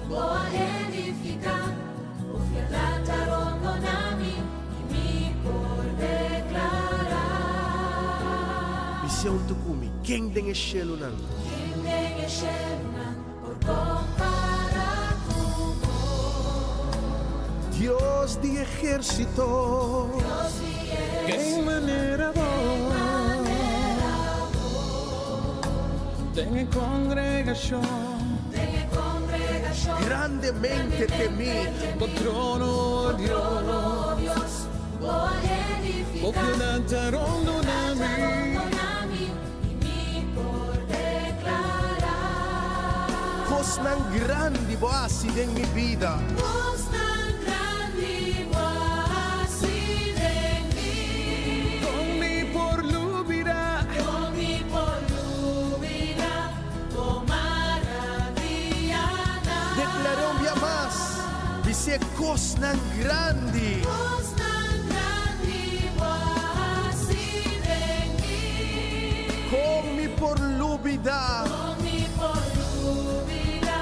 voy a edificar, por fiel tarondo nami, y mi por declarar. Visión tukumi, king deng eshelo nan. Quien en el cielo por comparar como Dios de ejército, Dios y En manera en congregación, de congregación, grandemente temí. por trono Dios, oh Dios, voy a por edificar. fiel tarondo nami, Y mi por declarar. Cos ng grande boasi deng mi vida. Voz tan grande así de mí, con mi por lubira, con mi por lluvia, con maravillada. Declaró un día más, dice cos ng grande. Voz tan grande así de mí, Con mi por lubida. con mi por lluvia,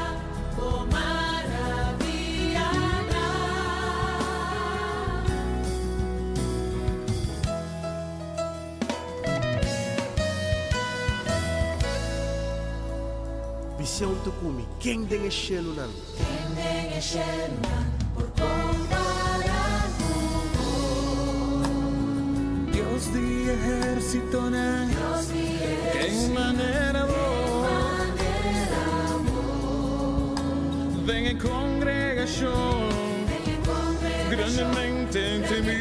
con maravillada. Visión tukumi, king deng eshelo nan. Quien en el cielo por comparar como Dios de ejército na, Dios y en manera ven en congregación, grandemente entre mí,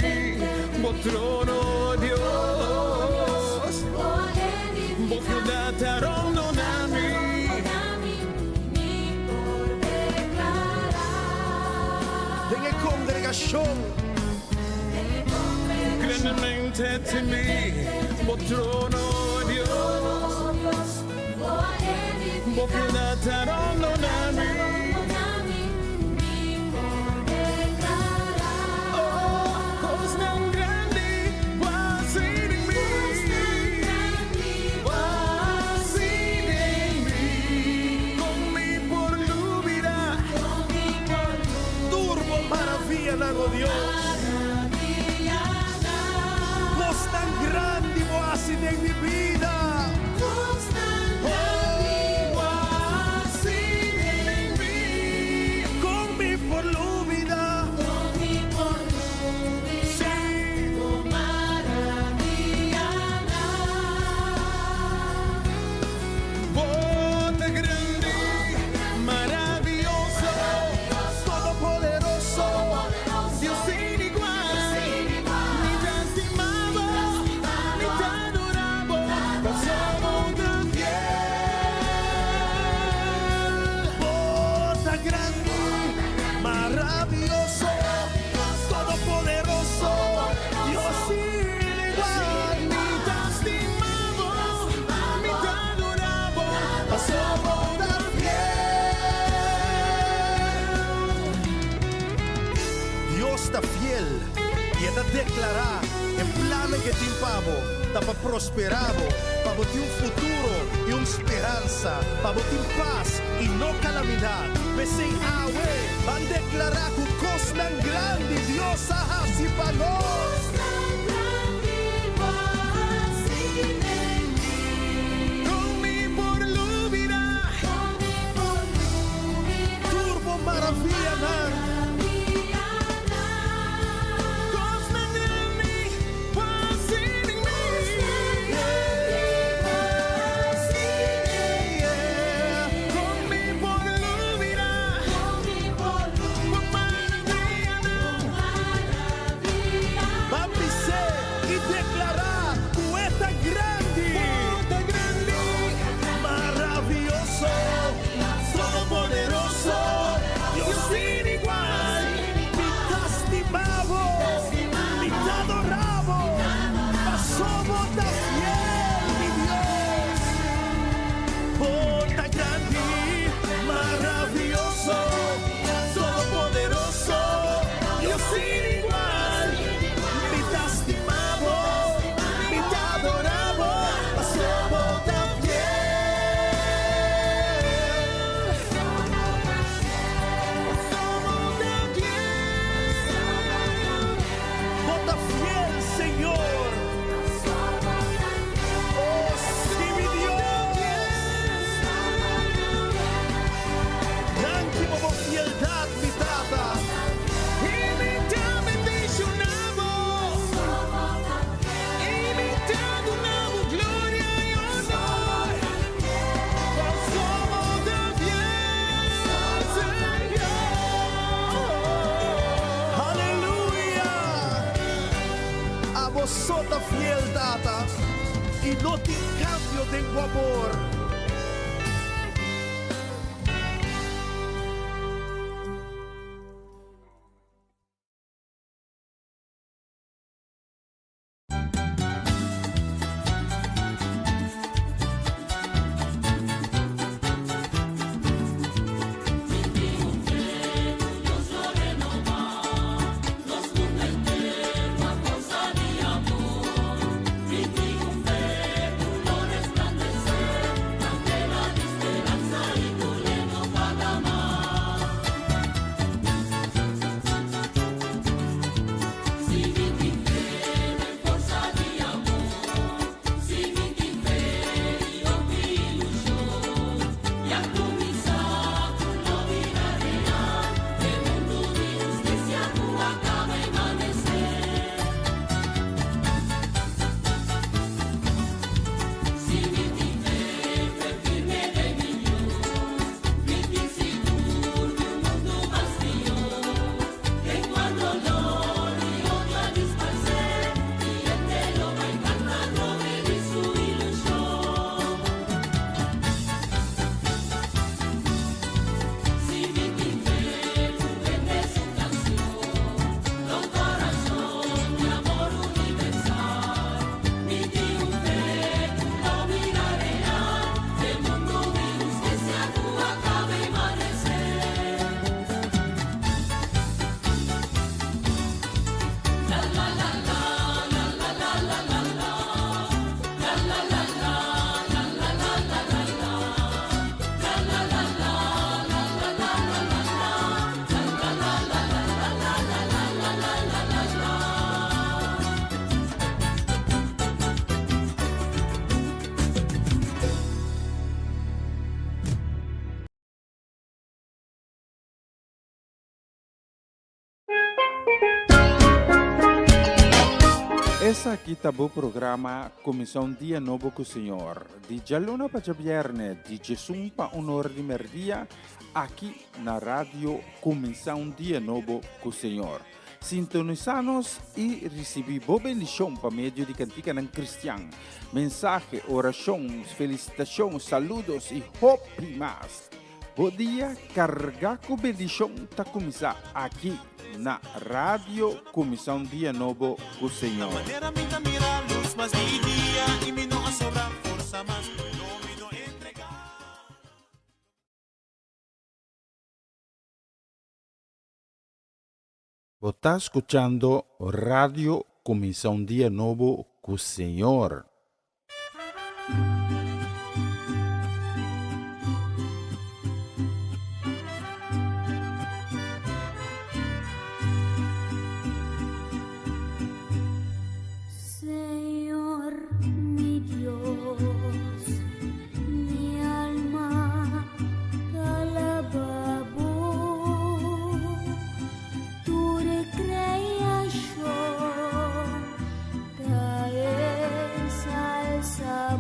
por trono Dios, por fiel tarondo nami, En congregación, grandemente entre mí, por trono Dios, por fiel tarondo nami. Cos tan grande was in me, was in me, con mi por lubira, turbo maravilla nan, oh Dios. Cos tan grande boasi deng mi vida. was in me, Con mi por lubida. bote grande, maravilloso, Todopoderoso, Dios sin igual, ni te estimaba, ni te adoraba, somos tan fiel. bota grande, maravilloso, todopoderoso, Dios sin igual. Ni te estimaba, ni te adoraba, somos tan fiel. Dios está fiel y está declarar en plan que te impavo, está prosperado, para botar un futuro y una esperanza, para botar paz y no calamidad. Vese awe, van a declarar que cosa tan grande Dios ha así para nos. Con mi por lubira, Turbo maravilla, man. cos tan grande was in me. Con mi por lubira, por maravilla, Papi data y no te cambio de tu amor. Essa aqui tá o programa Comissão Dia Novo com o Senhor. De Jalona para Viernes, de Jesus para Honor de Merdia, aqui na rádio Comissão Dia Novo com o Senhor. Sintonizanos e recebi boa bendição para meio de cantiga ng Cristian. Mensagem, orações, felicitações, saludos e hope mais. Bom dia, carga com bendição tá começar aqui na Rádio Comissão Dia Novo com o Senhor. Manera minta mira luz, mas di dia y mi no sobra forza más, no mi no entregar. Você está escutando Rádio Comissão Dia Novo com o Senhor. Señor, mi Dios, mi alma te alaba, tu recreación te ensalza,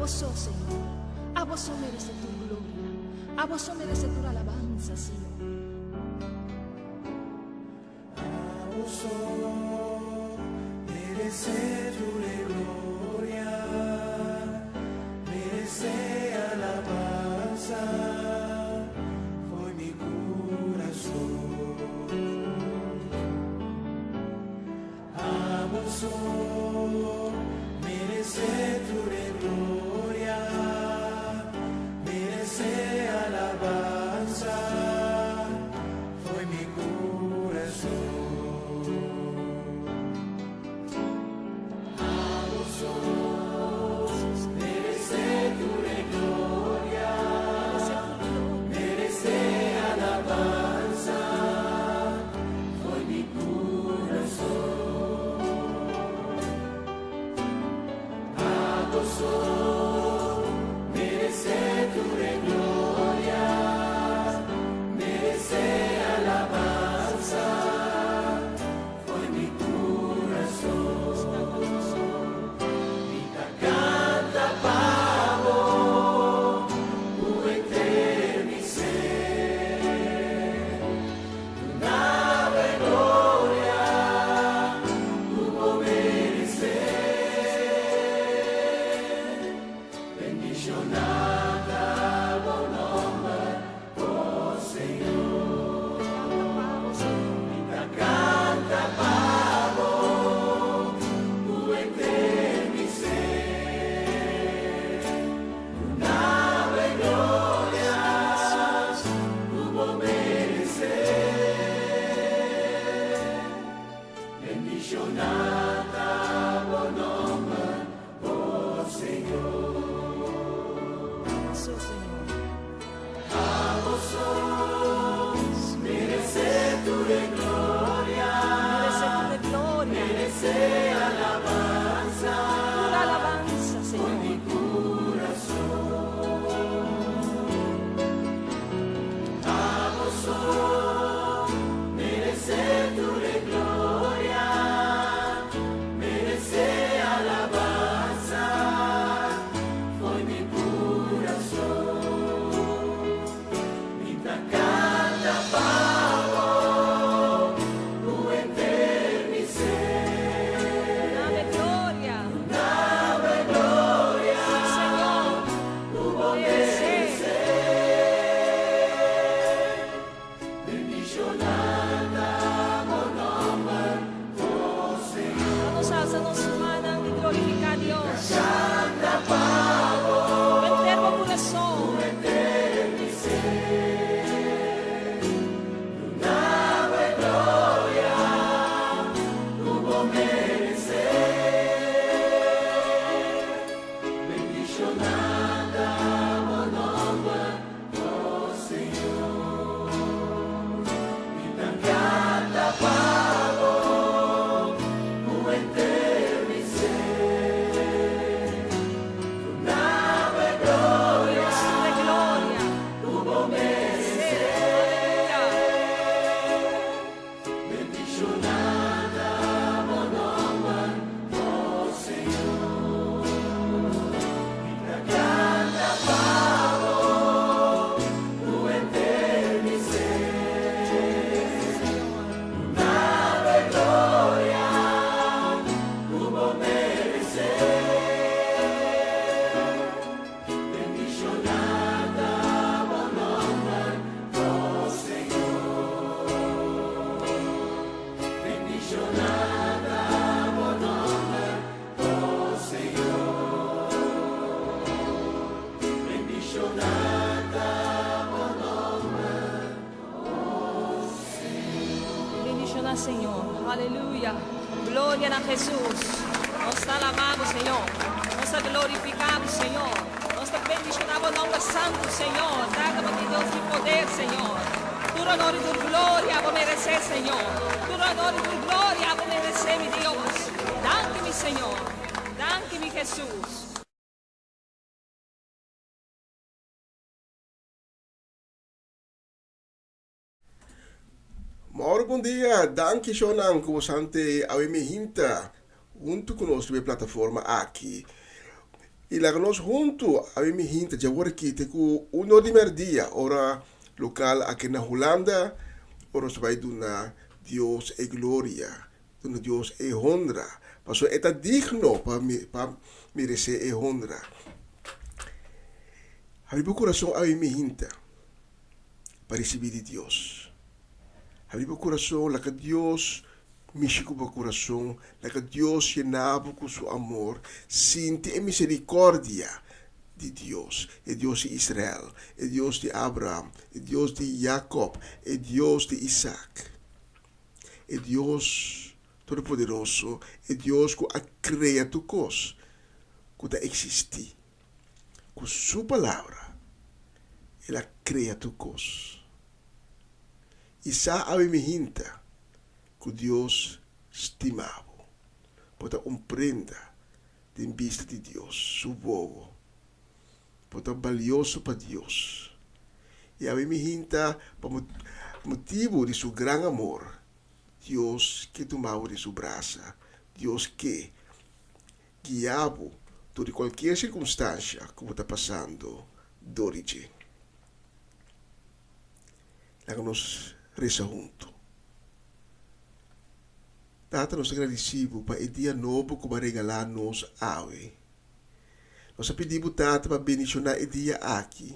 vos sos, Señor. A vos sos merece tu gloria. A vos sos merece tu alabanza, Señor. Merece tu gloria, merece alabanza, foi mi corazón. A vos merece tu gloria, merece alabanza, foi mi corazón. Señor, aleluya, gloria a Jesús. Nós te alabamos, Senhor, nós te glorificamos, Senhor, nós te bendicionamos o nome santo, Senhor, traga-me de Deus de poder, Senhor. Tudo honor e tudo glória vou merecer, Senhor. Tudo honor e tudo glória vou merecer, meu Deus. Danke-me, Senhor, danke-me, Jesus. Mauro, bom dia. Danke schön an Comandante Awemi Hinta. Junto conosco na plataforma aqui. Y la nos junto a mi hinta ya workite ku uno di merdia ora local aquí na Holanda ora se vai duna Dios e gloria, duna Dios e honra. Paso eta digno pa merece e honra. Abri o coração a mi hinta para receber de Deus. Abri o coração lá que Deus mexe com o coração, lá que Deus llenava com seu amor, sente a misericórdia de Deus. É Deus de Israel, é Deus de Abraão, é Deus de Jacob, é Deus de Isaac. É Deus Todo-Poderoso, é Deus que cria tu coisa, que existe. Com sua palavra, ela cria tu coisa. E sa a mi hinta que Deus estimava, para compreender de vista de Deus, seu povo, para valioso para Deus. E a mi hinta, por motivo de seu grande amor, Deus que tomava de sua braço, Deus que guiava toda qualquer circunstância que está passando de origem. Lá nos reza junto. Tata, nós agradecemos para o dia novo que vai regalar nos ave. Nós pedimos Tata para bendicionar o dia aqui.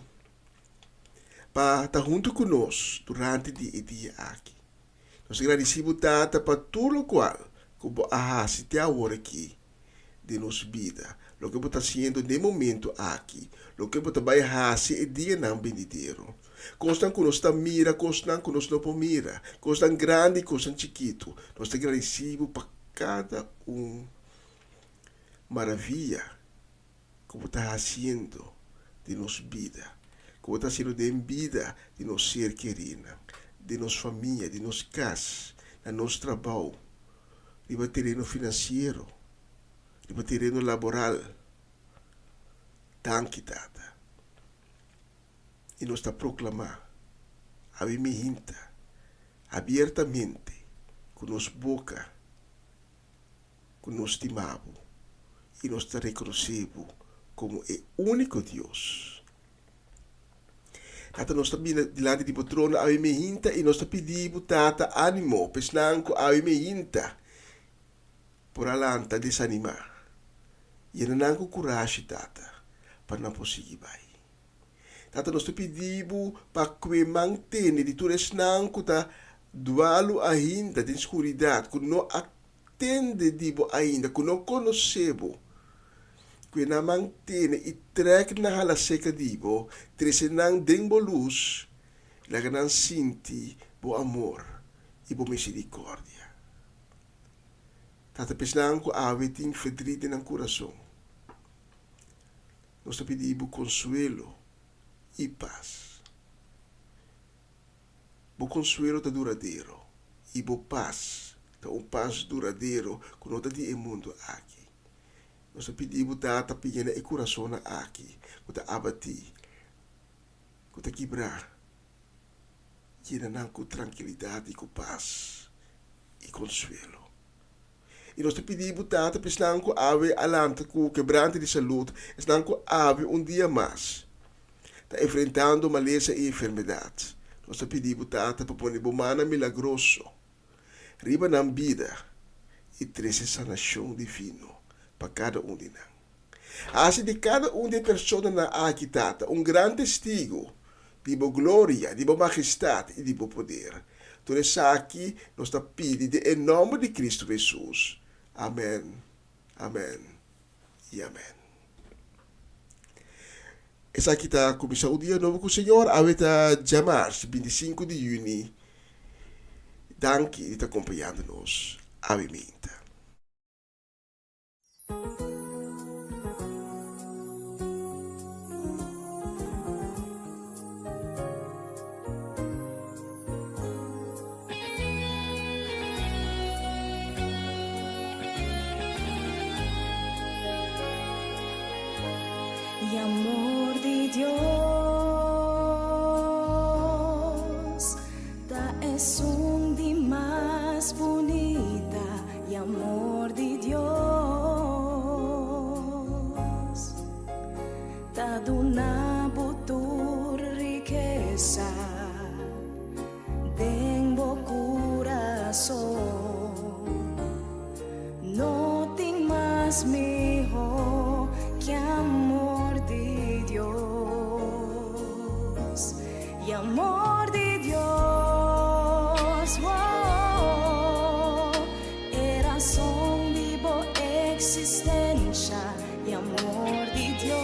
Para estar junto conosco durante o dia aqui. Nós agradecemos Tata para tudo o qual que vai se agora aqui de nossa vida. O que está sendo no momento aqui. O que vai fazer o dia não bendideiro. Coisas que nós mira, coisas que nós não mira, coisas grandes, coisas chiquitas. Nós agradecemos para cada maravilha que está fazendo de nossa vida, que está sendo de vida de nosso ser querido, de nossa família, de nossa casa, de nosso trabalho, de terreno financeiro, de terreno laboral. Danke, Tata. E nós está proclamar a minha hinta abertamente com nossa boca, com nosso estimado, e nós está reconhecendo como o único Deus. Tata, nós está diante de patrona a minha hinta e nós está pedindo Tata ânimo, pesnanco a minha hinta por alanta desanimar. E não com coragem, Tata, para não conseguir vai. Tata, nós te pedimos para que mantenha de tudo isso não que está dualo ainda de escuridade, que não atende dibo ainda, que não conhecemos, que não mantenha e treque na hala seca dibo, trece não dembo luz, lá que não sente bo amor e bo misericórdia. Tata, pensando que a ave tem fedrite no coração. Nós te pedimos consuelo e paz. O consuelo está duradouro. E a paz está paz duradouro que não está no mundo aqui. Nós pedimos Tata pequena e coração aqui, que está abatido, que está quebrar, que não com tranquilidade, com paz e consuelo. E nós pedimos Tata pensando que ave alante com quebrante de saúde, estão que ave dia mais. Está enfrentando maleza e enfermidade. Nós pedimos Tata para pôr bomana milagroso, riba na vida e trazer sanação divino para cada de nós. Assim de cada de pessoas na aqui, Tata, grande testigo de boa glória, de boa majestade e de bom poder. Tudo isso aqui nós pedimos em nome de Cristo Jesus. Amém, amém e amém. Essa aqui está começando o dia novo com o Senhor. A está de março, 25 de junho. Danke por estar acompanhando-nos. Amém. Y amor de Dios, ta es de más bonita, y amor de Dios, una butur riqueza tengo corazón, no tengo más mejor que amor de Dios y amor de Dios. Oh, era son vivo existencia y amor de Dios.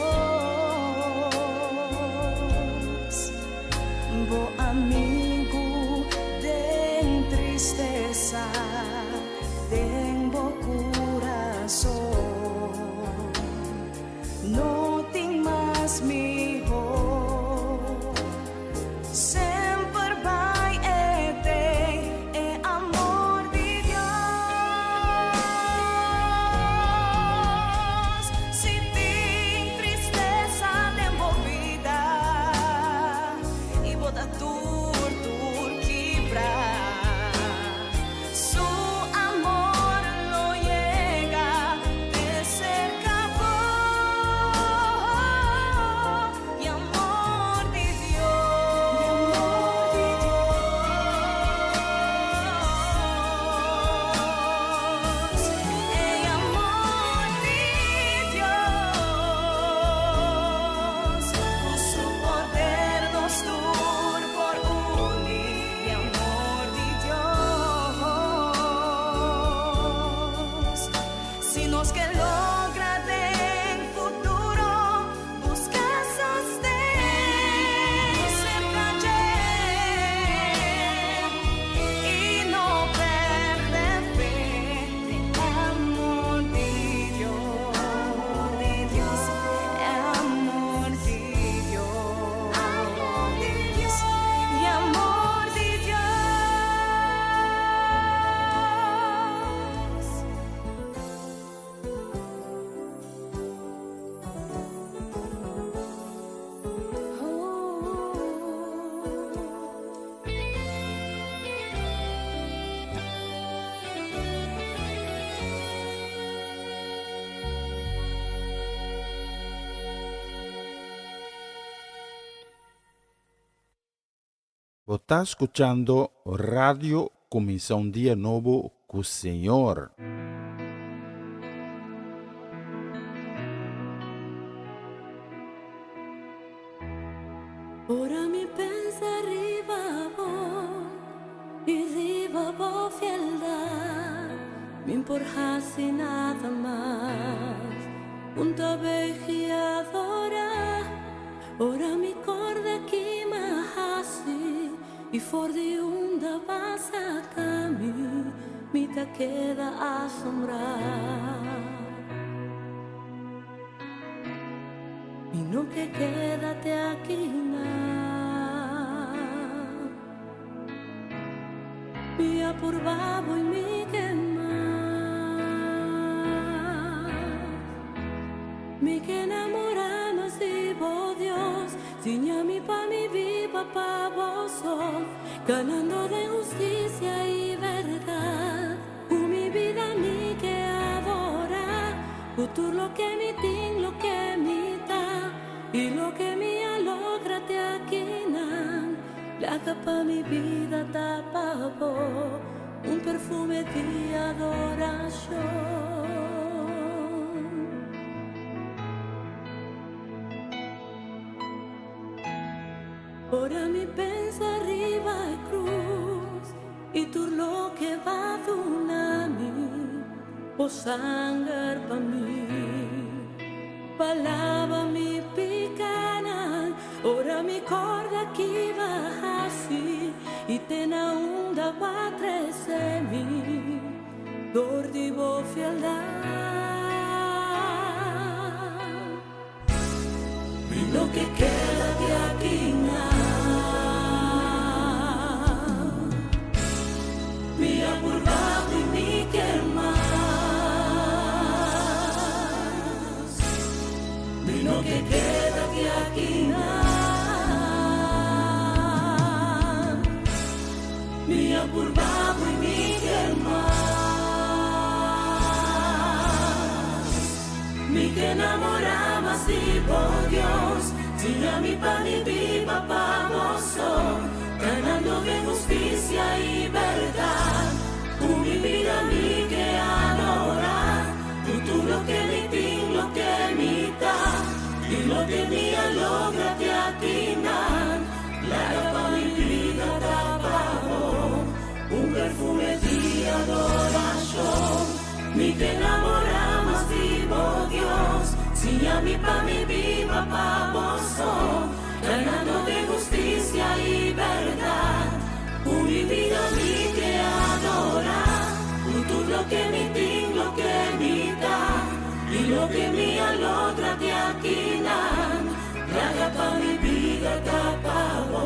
Bo amigo de tristeza, tengo corazón, no tengo más mejor. Sempre vai é amor de Deus. Se tem tristeza envolvida e bota tudo quebrar, su amor lo llega de cerca y amor de Dios, amor de Dios, con su poder nos tur por unir, amor de Dios. Si nos que logra de futuro busca sostén sempre y no perde fe de amor de Dios, amor de Dios, amor de Dios y amor de Dios. Você está escuchando Radio Começar um Dia Novo com o Senhor. Ora mi pensa arriba vos y arriba vos fieldad, me importase nada más, junta veji adora. Ora mi corda que me hasi y for de onda vas a cami, mi te queda asombrar. Y no que quédate aquí mi apurvavo y mi quemar, mi que enamoramos y vos Dios, ciña mi pa mi viva pa vos sos, ganando de justicia y verdad, mi vida mi que adora, futuro lo que mi tin, lo que mi da, y lo que mi alogra te aquinan, la capa mi vida tapa vos, un perfume de adoración. Ora mi pensa arriba e cruz, y tú lo que va a donarme, o sangar pa mí, palabra mi picana, ora mi corda que va así, y te na onda va a mi, dor di vo fieldad, lo que queda de aquí mi apurvado y mi quemas, lo que queda de aquí mi apurvado y mi quemas, mi que enamoraba más vivo Dios, si a mi pan y mi papá gozo, ganando de justicia y verdad, mi vida mi que adorar, tú lo que mi tin, lo que mi da, y lo que mi logra te atinar, la para mi vida tapado, un perfume de adoración. Mi que enamora más vivo Dios, si a mi pa' mi viva pa' gozo, ganando de justicia y verdad, mi vida mi que adora, tú lo que mi tin, lo que mi da, y lo que mi logra te aquinan, traga pa' mi vida tapado,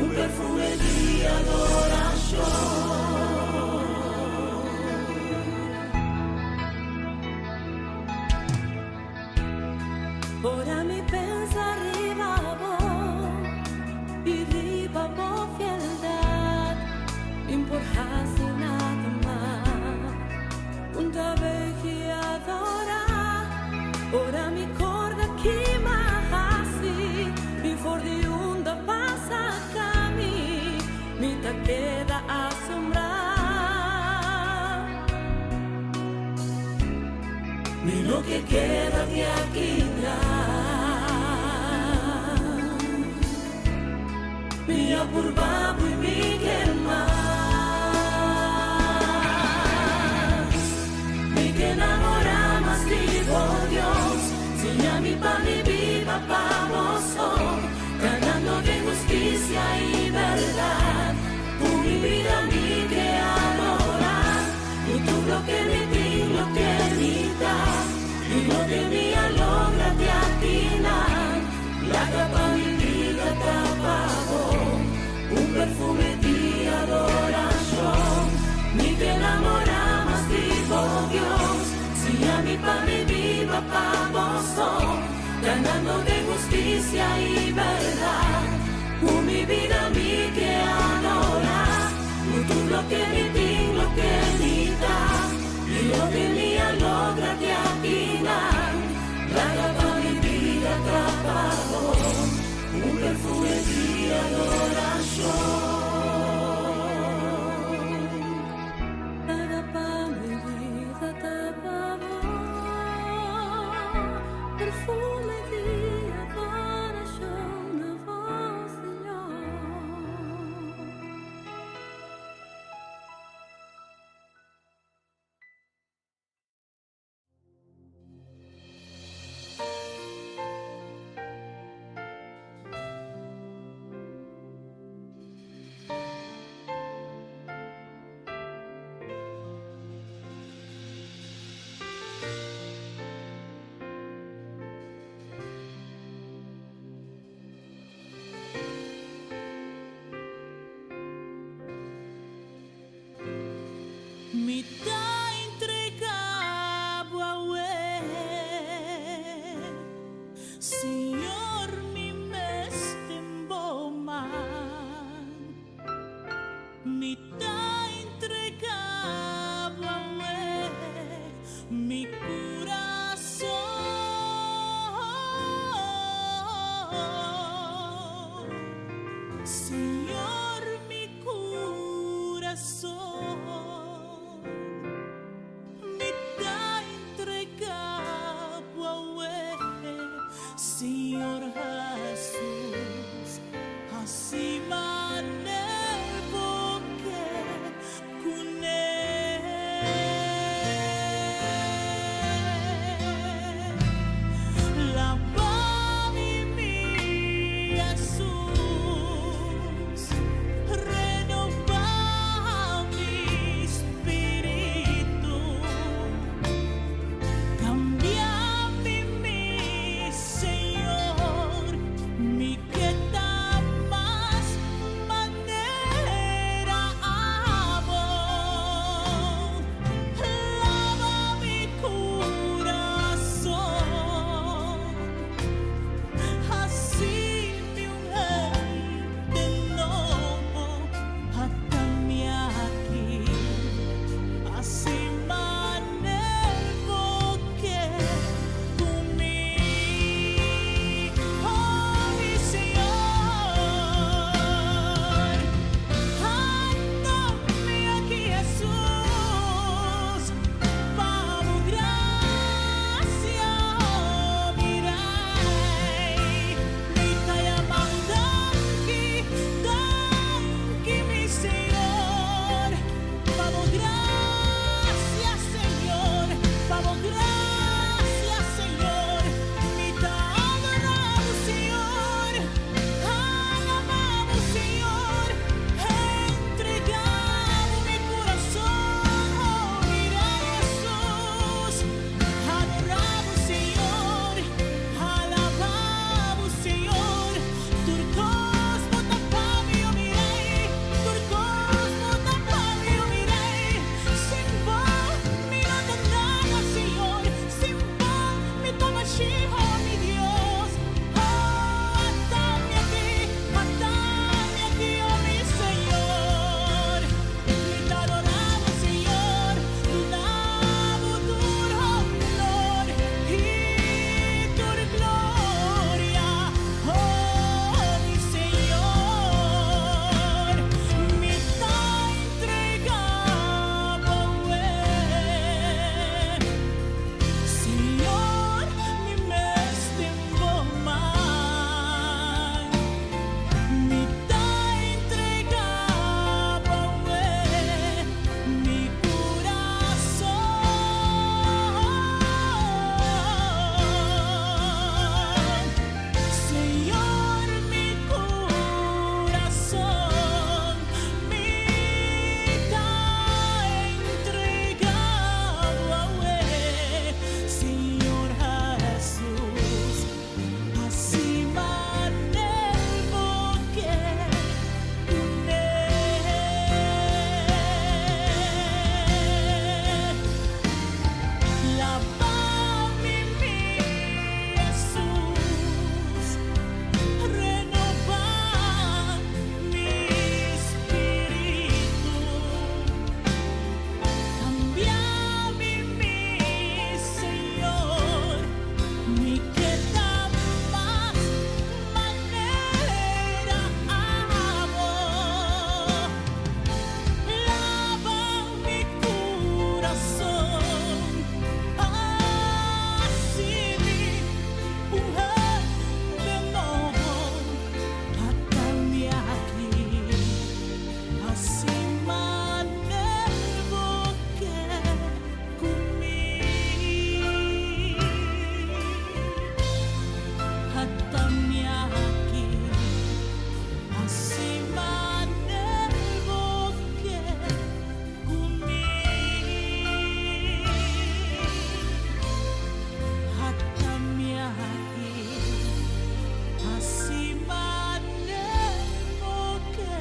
un perfume de adoración. Ora mi pensa arriba vos y arriba vos fieldad importasi nada más una vez que adora ora mi corda que más así mi for de onda pasa cami mi ta queda asombrar mi lo que queda de aquí mi apurbabu y mi que más mi que enamora más vivo Dios si a mi pa' mi viva pa' gozo ganando de justicia y verdad mi vida mi que adorar y tú lo que mi tin, lo que mi da y lo que mi logra te atinar la capa mi vida tapado un perfume de adoración mi que enamora más vivo Dios si a mi pa' mi viva pa' gozo ganando de justicia y verdad mi vida mi que adora tú lo que mi tin, lo que mi da y lo que mi logra te atinar la capa mi vida tapado un perfume de adoración. La capa mi vida tapado perfume de adoración a vos, Señor. Mi ta entregado a Señor, mi mestemboman. Mi ta entregado a mi corazón. Señor, mi corazón. See Lávame, mi Jesús, renova mi espíritu. Cámbiame, mi Señor, ni queda más manera amo. Lava mi corazón, así mi mujer de nuevo, atame aquí, así manejo que conmigo, atame aquí, así manejo que conmigo, atame aquí, así manejo que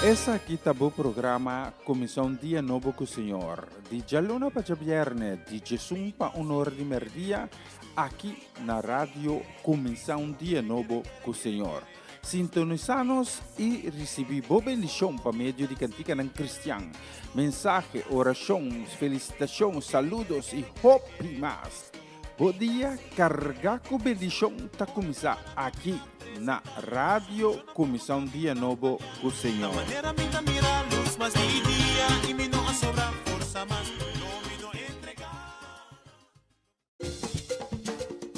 Essa aqui tá o programa Comissão Dia Novo com o Senhor. De Jalona para Viernes, de Jesus para Honor de Merdia, aqui na rádio Comissão Dia Novo com o Senhor. Sintonizanos e recebi boa bendição para meio de cantiga ng Cristian. Mensagem, orações, felicitações, saludos e hope mais. Bom dia, carga com bendição tá começar aqui na rádio Comissão Dia Novo com o Senhor. Manera me da mira luz más de día y mi no sobra fuerza más no me do entregar.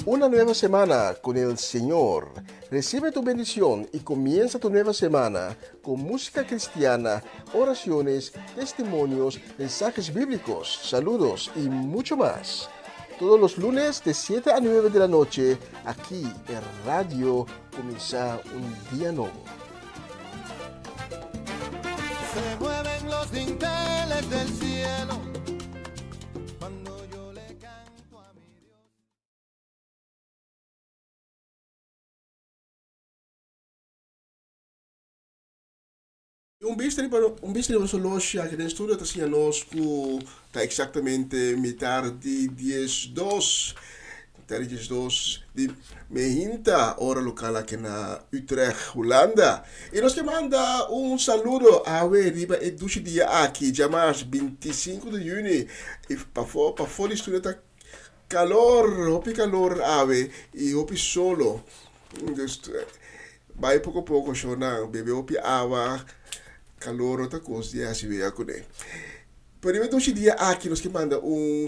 Una nueva semana con el Señor. Recibe tu bendición y comienza tu nueva semana con música cristiana, oraciones, testimonios, mensajes bíblicos, saludos y mucho más. Todos los lunes de 7 a 9 de la noche, aquí en Radio Comienza un Día Nuevo. Se mueven los dinteles del cielo cuando yo le canto a mi Dios. Um bistri para solution que den studio tá assim nós ku tá exatamente metade de 10:02 de Mehinta, hora local aqui na Utrecht, Holanda. E nós queremos mandar saludo a riba e duas dia aqui, dia mais 25 de junho. E para fora estúdio tá calor ave e hopi solo. Vai pouco a pouco chorando, bebe hopi água, calor outra coisa, e assim vai acontecer. Primeiro dois dia aqui nós queremos mandar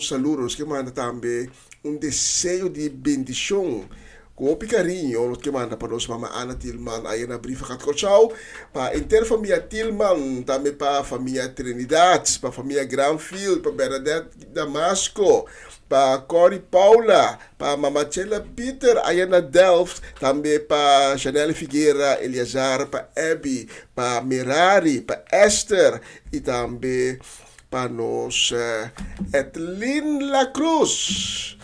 saludo, nós queremos mandar também desejo de bendição com o carinho, nós queremos mandar para nossa mamãe Ana Tillman, aí na brifa Katkochau, para a inteira família Tillman, também para a família Trinidad, para a família Granfield, para Bernadette Damasco, para Cory Paula, para Mamachela Peter, aí na Delft, também para Janelle Figueira, Eliazar, para Abby, para Merari, para Esther, e também para nós Etlin La Cruz.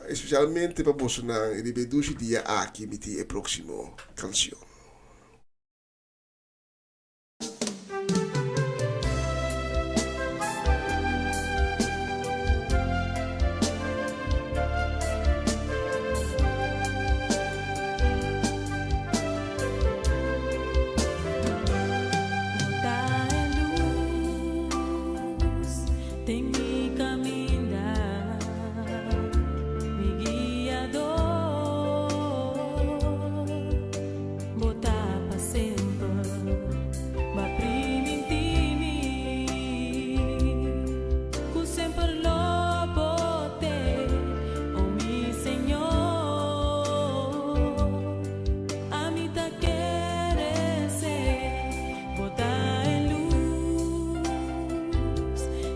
Especialmente para você na ribedushi dia aqui miti a próxima canção.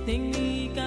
Técnica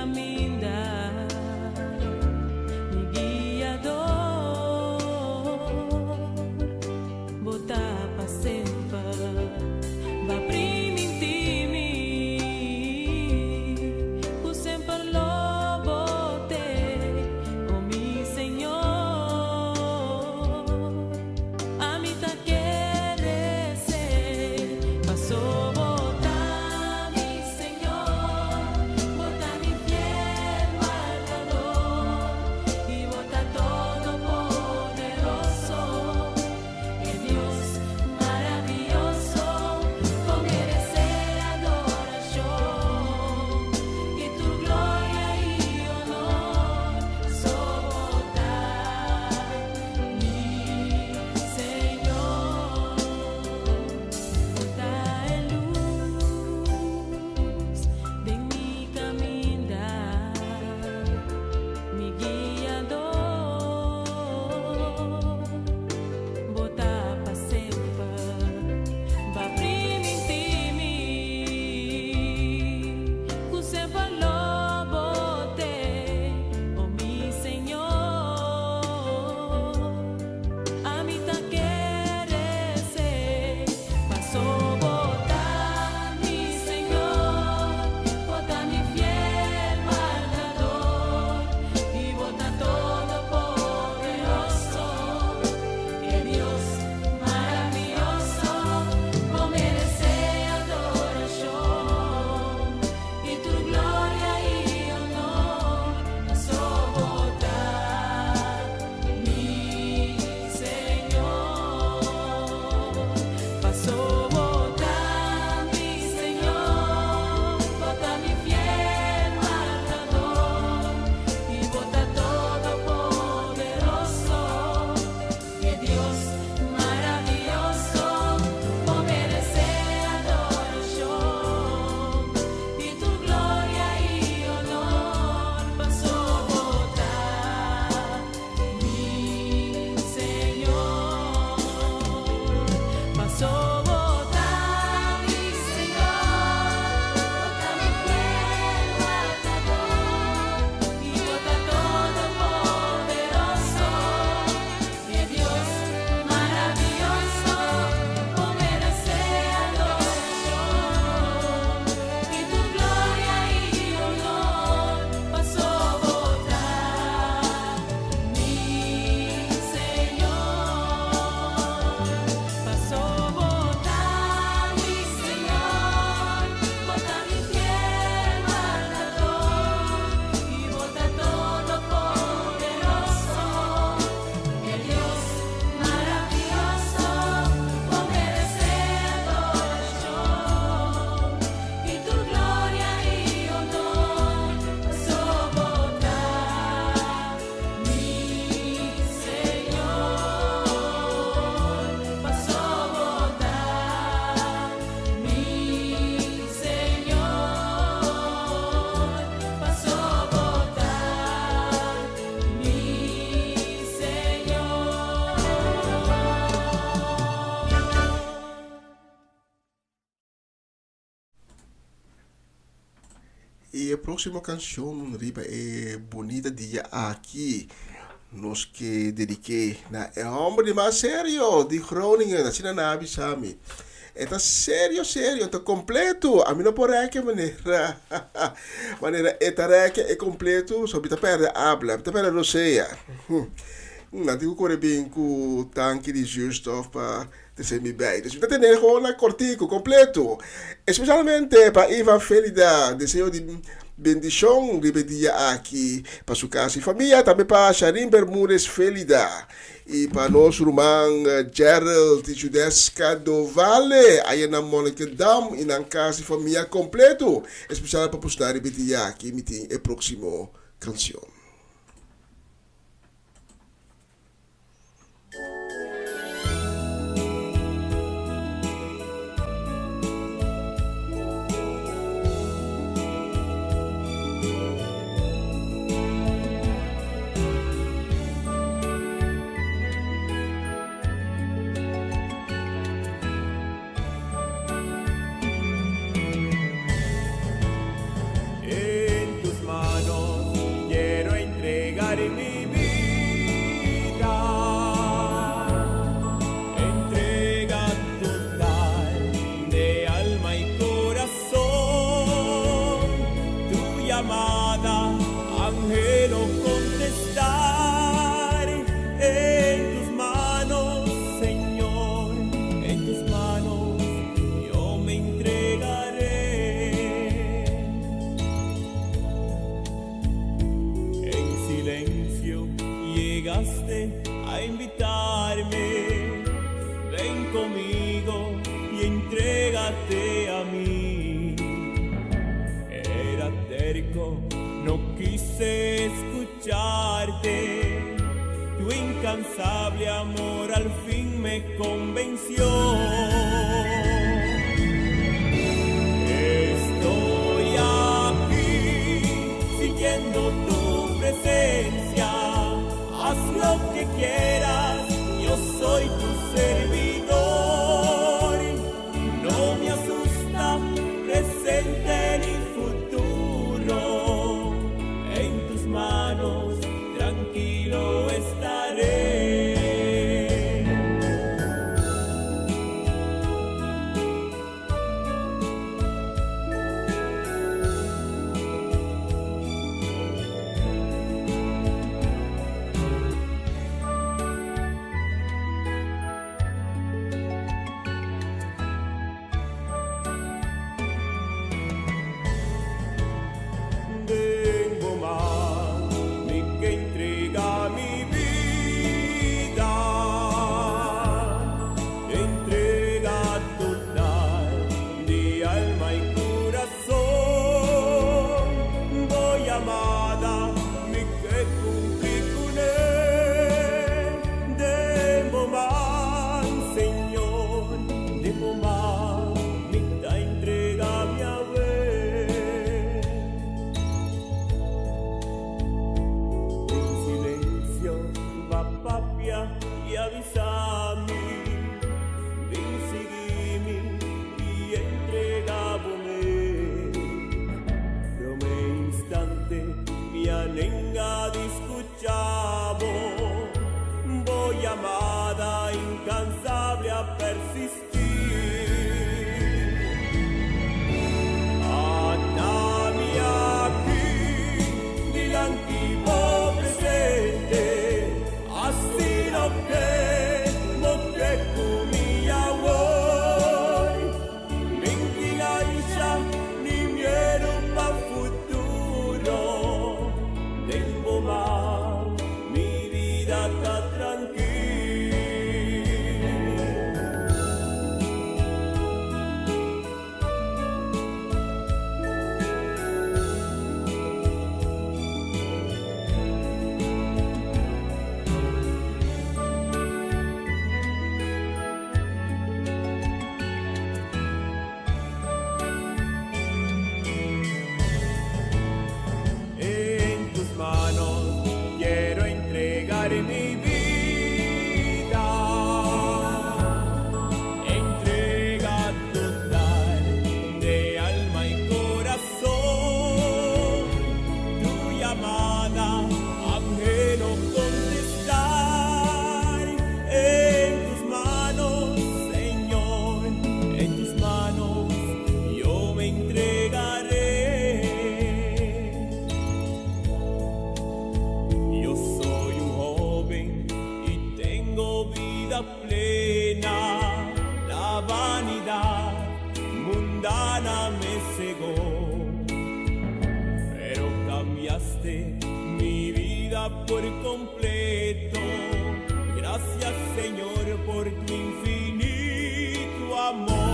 E a próxima canção, riba, é Bonita Dia Aqui. Nós que dediquei na é homem mais sério de Groningen, na China Nabi Sami. Eta sério, tá completo. A minha porca maneira. Maneira eta reca é completo, só bita perde habla, bita perde roseia. Não digo corre bem com o tanque de zuurstof para descer me bem. Dus bita ter gewoon na cortico completo. Especialmente para Ivan Felida, desejo de bendição de dia aqui para sua casa e família, também para Sharim Bermúdez Felida. E para nosso irmão Gerald Judeska do Vale, aí na Mônica Dam, e na casa e família completo. Especial para postar de dia aqui, meeting e próximo canção. A invitarme, ven conmigo y entrégate a mí. Era terco, no quise escucharte, tu incansable amor al fin me convenció. Estoy aquí, sintiendo tu presencia. Haz lo que quieras, yo soy tu servidor. No me asusta presente ni futuro. En tus manos tranquilo estaré. gana me cegó, pero cambiaste mi vida por completo. Gracias, Señor, por tu infinito amor.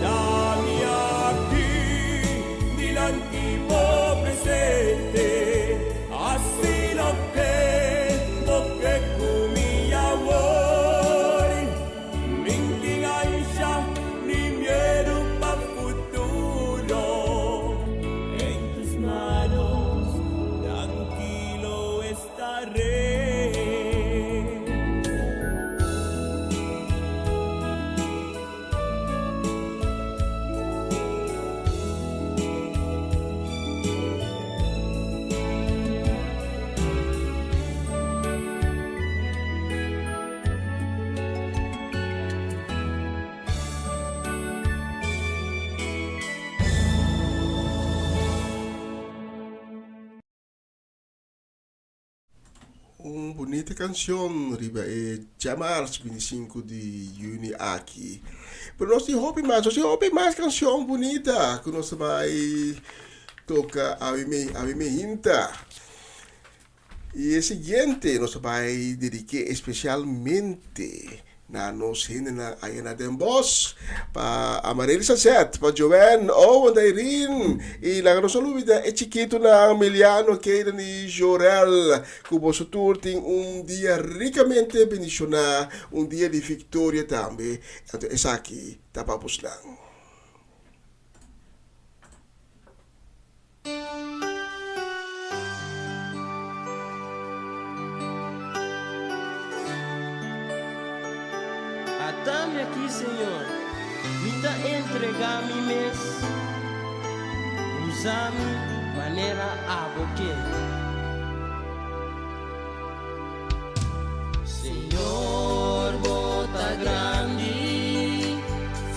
Dami aquí, nell'antico presente, así lo que mi amor, minti gancia, ni miedo pa' futuro, en tus manos tranquilo estaré. Una bonita canción, riba Jamars 25 de junio aqui. Pero nós houve mais canção bonita que nós vai tocar a mim hinta. E o seguinte, nós vai dedicar especialmente na nos na Ayana Den Bosch, pa Amareli Sacet, pa Joven, Owen Dairin, e la nossa lúvida é chiquito na Emiliano, que ni Jorel, que o vosso tour tem dia ricamente bendicionado, dia de vitória também. Então, essa aqui, tá para buscar. Dame aqui, Senhor, me dá entregar mi mês, usa-me maneira a boque. Senhor, bota grande,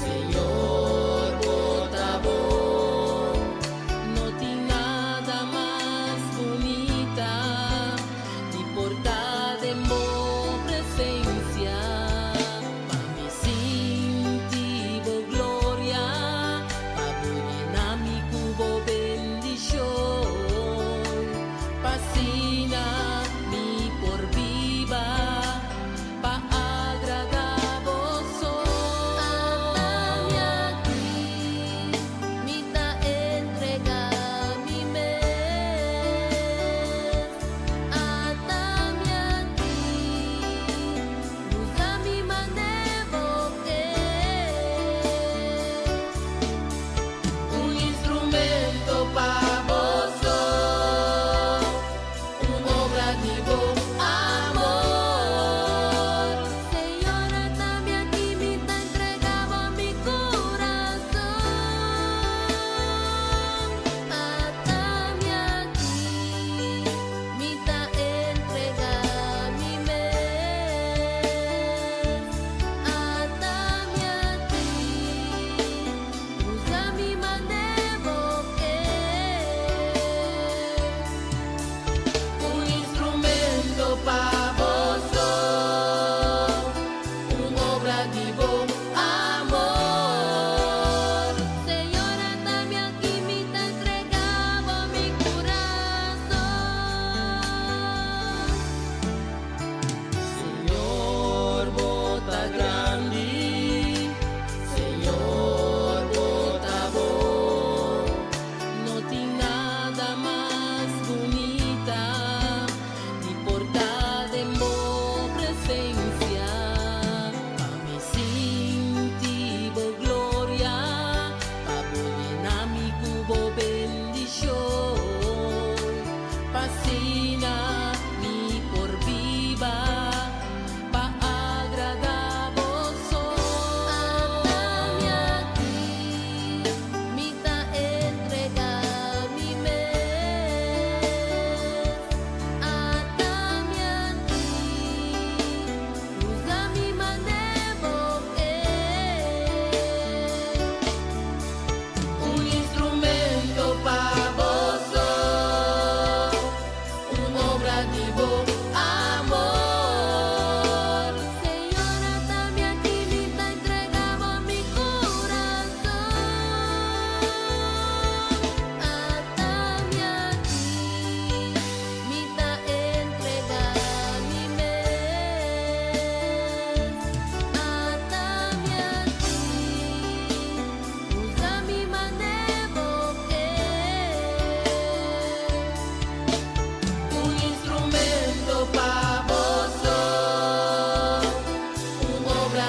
Senhor, bota bom, não tem nada mais bonita de portar de boa presença.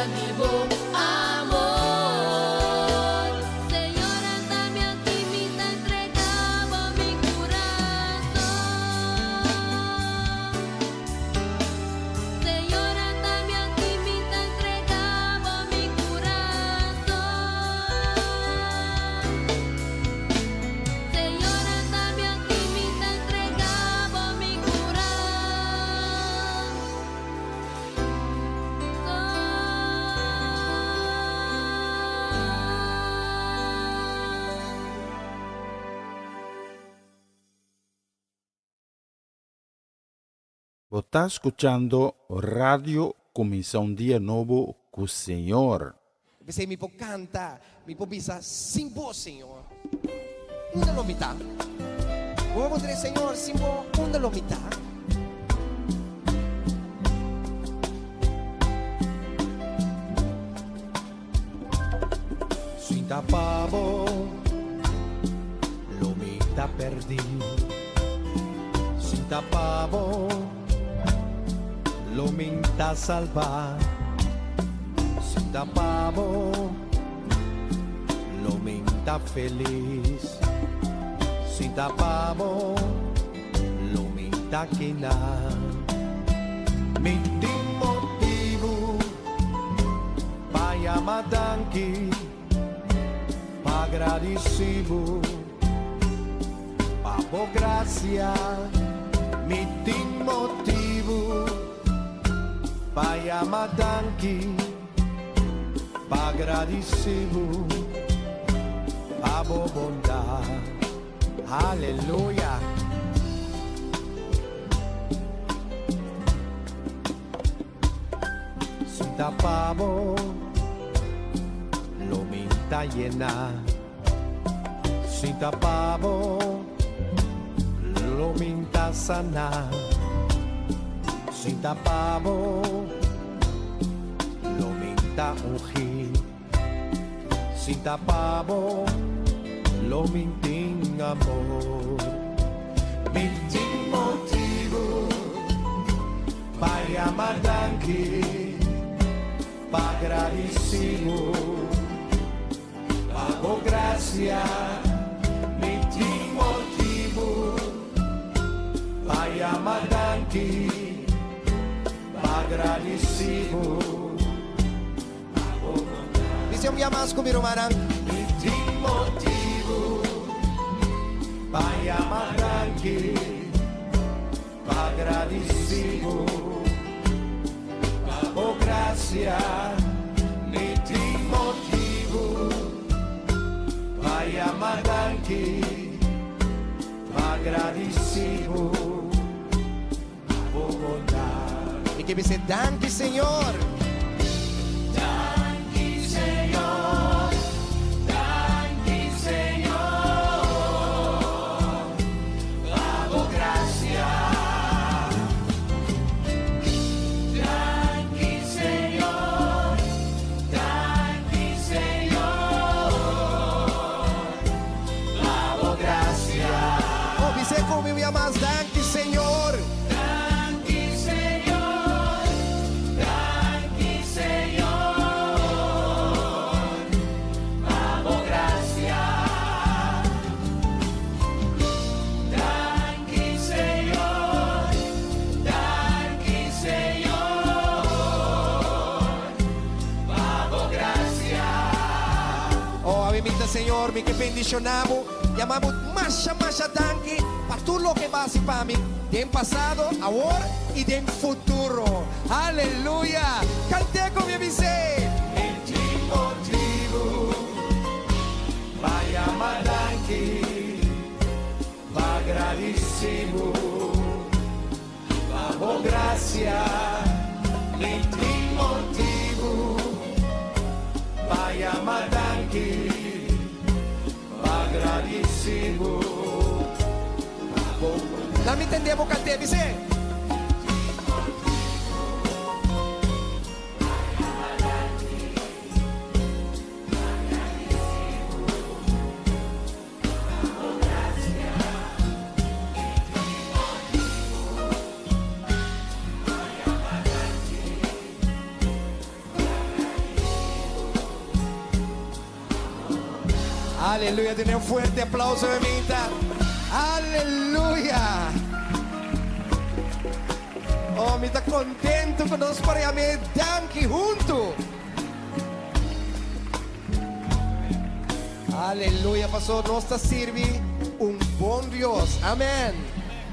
vivo amor. Señor, dame aquí mi te entregaba mi corazón. Señor, dame aquí mi te entregaba mi corazón. Señor, dame aquí mi te entregaba mi Você está escuchando Radio Comissão Dia Novo com o Senhor. Você me pode cantar, me pode bisa sin voz, Senhor. Una lo mitad. Vamos a decir, Señor, sin voz, una lo mitad. Sin tapavo, lo mitad perdí. Sin tapavo, lo mitad salvar. Sin tapavo, lo mitad feliz. Sin tapavo, lo mitad quinar. Mi motivo pa yamadanki, pa agradecido, pa por gracia. Mi motivo pa yamadanki, pa agradecido, pa por bondad. Aleluya. Sin tapavo, lo minta llena. Sin tapavo, lo minta sana. Sin tapavo, lo minta ungir. Sin tapavo, lo mintin amor. Mintin motivo pa yamadanki, pa agradecido, pa por gracia. Mintin motivo pa yamadanki, pa agradecido, pa por bondad. Dice un llamas con mi romarán. Mintin motivo pa yamadanki, pa agradecido, pa por gracia. Mintin motivo pa yamadanki, pa agradecido, pa por bondad. Y que dice, danke, Señor. Danke, Señor. Danke, Señor. Pa por gracia. Danke, Señor. Danke, Señor. Pa por gracia. Oh, dice como me llamas, danke, Señor. Danke, Señor. Danke, Señor. Pa por gracia. Danke, Señor. Danke, Señor. Pa por gracia. Oh, avimita, Señor, mi que bendicionamos. Llamamos masha danke para todo lo que va a hacer para mí. De pasado, ahora y de futuro. Aleluya. Cante con mi dice. Mintin motivo pa yamadanki, pa agradecido, pa por gracia. Mintin motivo pa yamadanki, pa agradecido, pa por bondad. La me entendemos, cante, dice. Aleluya, denle un fuerte aplauso, mamita. Aleluya. Oh, me está contento conosco para me danke junto. Aleluya, pastor, nós está servi bom Deus. Amém.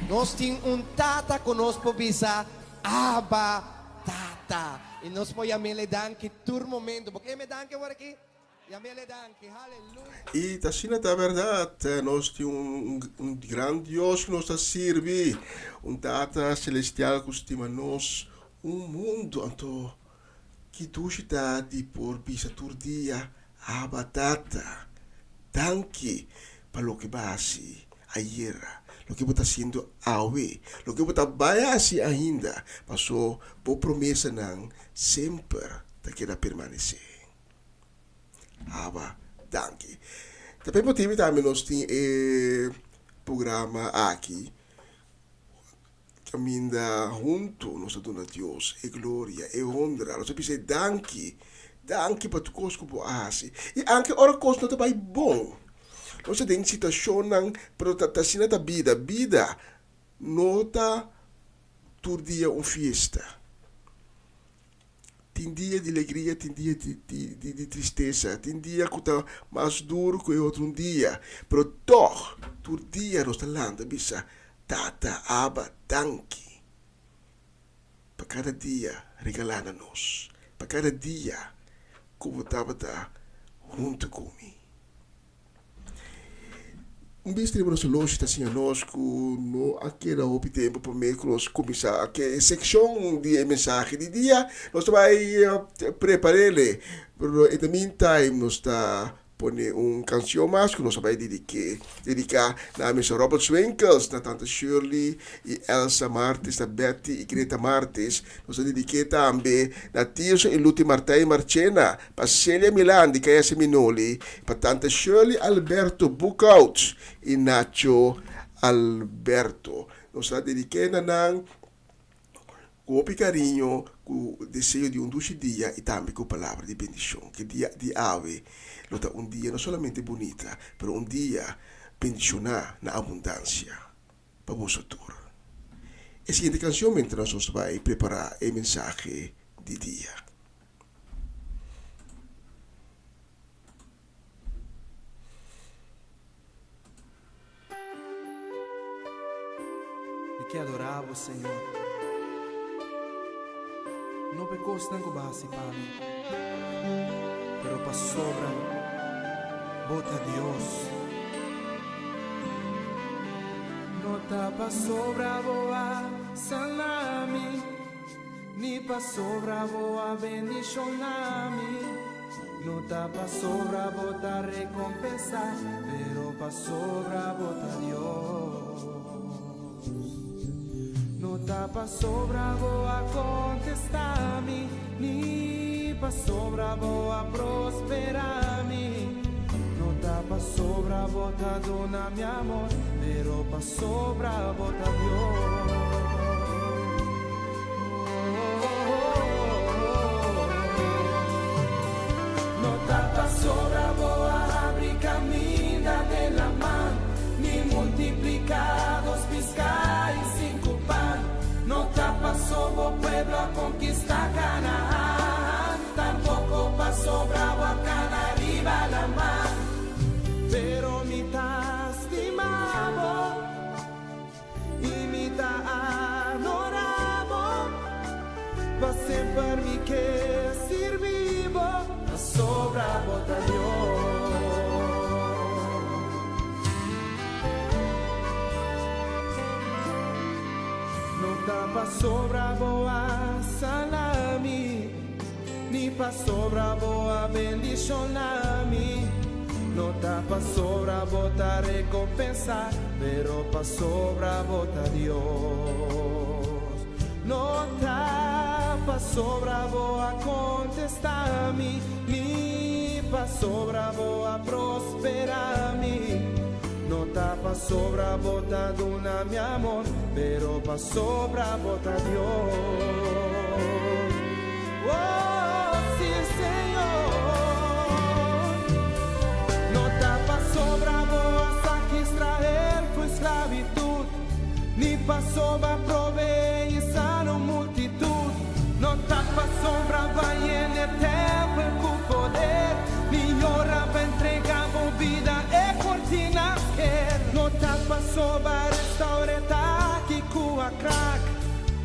Nós tem tata conosco bisa Abba Tata. E nós podemos lhe danke todo momento. Porque me danke por aqui. E tá sendo a verdade, nós temos grande Deus que nos serve, Tata celestial que estima nós, mundo, então, que tu está por bisa todo dia, Abba Tata, danke para lo que base ayer, lo que está sendo hoje, lo que está base ainda, passou por promessa não sempre te queda permanecer. Abba, danke. Também motivo também nós temos programa aqui, caminha junto, nós damos a Deus e glória e honra. Nós precisamos danke para tu coisa que você e anche ora coisa não vai bom. Nós temos situação não, pero tá sendo a vida não tá todo dia fiesta. Tem dia de alegria, tem dia de tristeza, tem dia que está mais duro que outro dia. Pero todo dia nós estamos falando, bisa, Tata, Abba, danke. Para cada dia regalando-nos. Para cada dia como estava junto comigo. Visto que nós longe está assim nós no aqui na houve tempo para mim que nós começar a secção de mensagem de dia nós vai preparar ele pero in the meantime nós está poner canção mais que nós vai dedicar na missa Robert Swinkels, na tante Shirley e Elsa Martes, na Betty e Greta Martes nós dedicar também na Tirso e Luti Martei Marcena para Celia Milan di Kaya Seminoli para tante Shirley Alberto Buckout e Nacho Alberto nós dedicar na com carinho, com o desejo de doce dia e também com palavra de bendição. Que dia de ave, dia não somente bonita, mas dia bendicionar na abundância para o futuro. A seguinte canção, nós vamos preparar a mensagem de dia. Eu quero adorar o Senhor. No pe costan ko basi pami, pero pa sobra bota Dios. No ta pa sobra boa salami, ni pa sobra boa bendicionami. No ta pa sobra bota recompensa, pero pa sobra bota Dios. No tá pa sobra boa contestar-me, ni pa sobra boa prosperar-me. No tá pa sobra bota dona mi amor, pero pa sobra bota Dios. No tá pa sobra boa abrir caminho della mano, ni multiplicados pescar e 5 pan. No te pasó vos pueblo a conquistar Canaán, tampoco pasó bravo a Cana arriba la mar. Pero mi ta estimamos y mi ta adoramos, va sempre mi que servimos, a sobra bota Dios. Pa sobra boa salami, ni pa sobra boa bendicionami. No ta pa sobra bota recompensa, pero pa sobra bota Dios. No ta pa sobra boa contestar-me, ni pa sobra boa prosperar-me. No tá pa sobra bota duna mi amor, pero pa sobra bota Dios. Oh, sí, Señor. No tá pa passou a prover e sana multitud. Não tapa sombra vai em tempo com poder. Migliora vai entregar vida e cortinas que não tapa sombra restaureta que com a crack.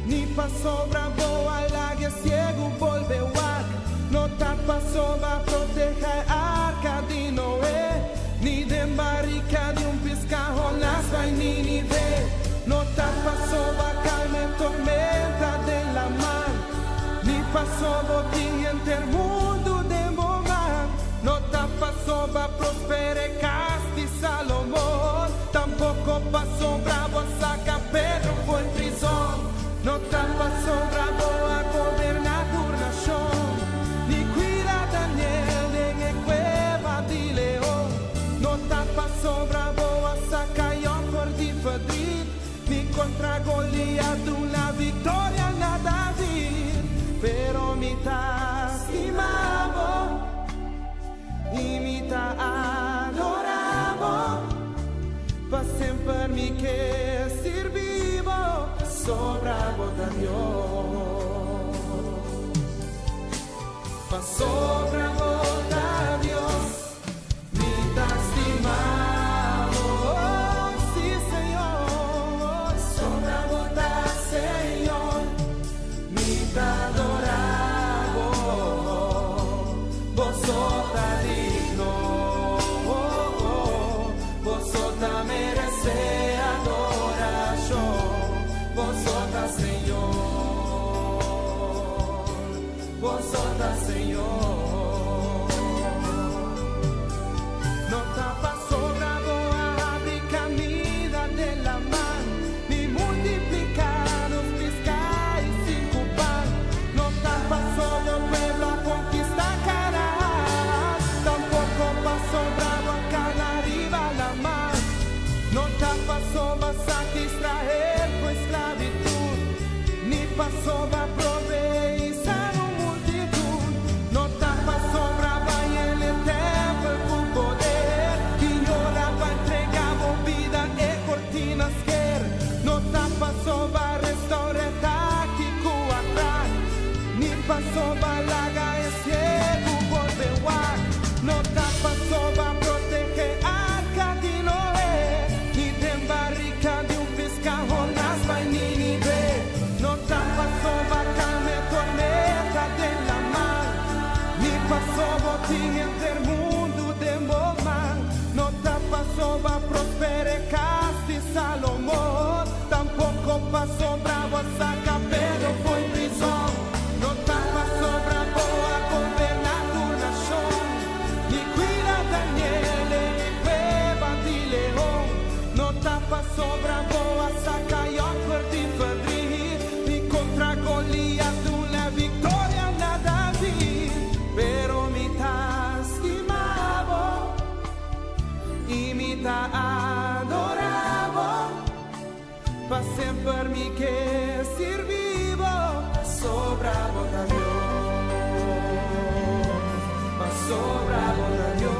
Ni pa sombra boa lague ciego volve wak. No tapa sombra proteja arca de Noé. Ni de barrica de piscajo las vai ni ve. No tapa sombra calma en tormenta de la mar. Ni pa sombra botín en mundo de momar. No tapa sombra prospere casti Salomón. Tampoco pa sombra boa saca Pedro foi en prisión. No tapa sombra boa governatur nación. Ni cuida Daniel en cueva de león. No tapa sombra boa saca yo por di Madrid. Ni contra Goliat una victoria na David. Pero mi ta estimamos y mi ta adoramos. Pa sempre mi que servimos. Sobra bota Dios, pa sobra bota Dios, mi ta estimamos, oh, sí Señor, sobra bota Señor, mi ta adoramos, vos sota digno, vos sota merece adoración. Vosotras, Señor, vosotras, Señor. No tapa sobra boa, abre camida de la mar, ni multiplicar los pescáis sin pan. No tapa solo pueblo a conquistar, tampoco pasó bravo a cada arriba la mar. No tapa sobra saque Israel pues esclavitud, ni pasó va proveer y sana multitud. No tapa sobra va en el templo con poder y ahora va entregar vida e cortinas que no tapa sobra restaureta que cuatrar, ni pasó va laga es ciego volve guar. No tapa sobra protege arca de Noé, ni de barrica de un pescado las vai ni ve. No tapa soba calme tormenta de la mar, ni pasó botín entre el mundo de momar. No tapa soba prospere casti Salomón, tampoco pasó bravo saca Pedro foi en prisión. No tapa sobra boa governatur nación, ni cuida Daniel en cueva de león. No tapa sobra boa saca yo por ti Madrid, ni contra Goliat una victoria na David. Pero mi ta estimamos y mi ta adoramos, pa sempre mi que servimos. Sobra bota Dios, pa sobra bota Dios,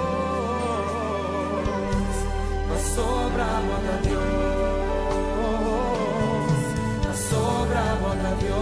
pa sobra bota Dios, pa sobra bota Dios.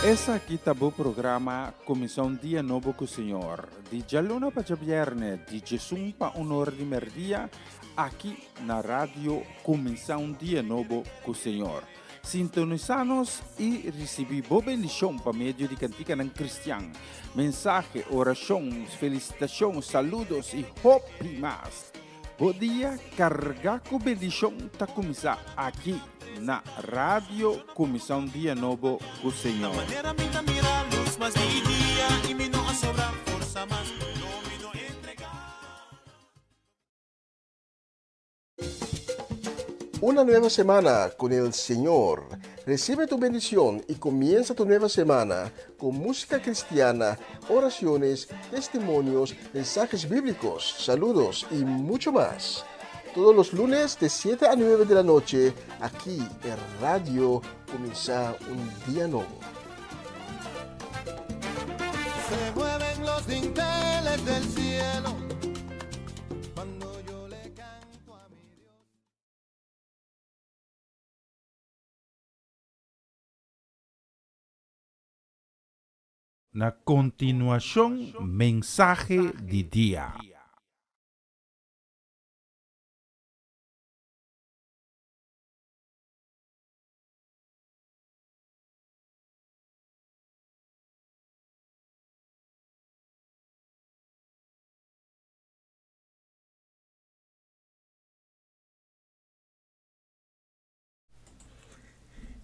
Essa aqui tá o programa Comissão Dia Novo com o Senhor. De Jaluna para Viernes, de Jesus para Honor de Merdia, aqui na rádio Comissão Dia Novo com o Senhor. Sintonizanos e recebi boa bendição para meio de cantiga não cristã. Mensagem, orações, felicitações, saludos e hope mais. Bom dia, carregar com bendição tá começar aqui na rádio Comissão Dia Novo com o Senhor. Una nueva semana con el Señor. Recibe tu bendición y comienza tu nueva semana con música cristiana, oraciones, testimonios, mensajes bíblicos, saludos y mucho más. Todos los lunes de 7 a 9 de la noche, aquí en Radio Comienza un Día Nuevo. Se mueven los dinteles del cielo cuando yo le canto a mi Dios. Na continuación, mensaje de día.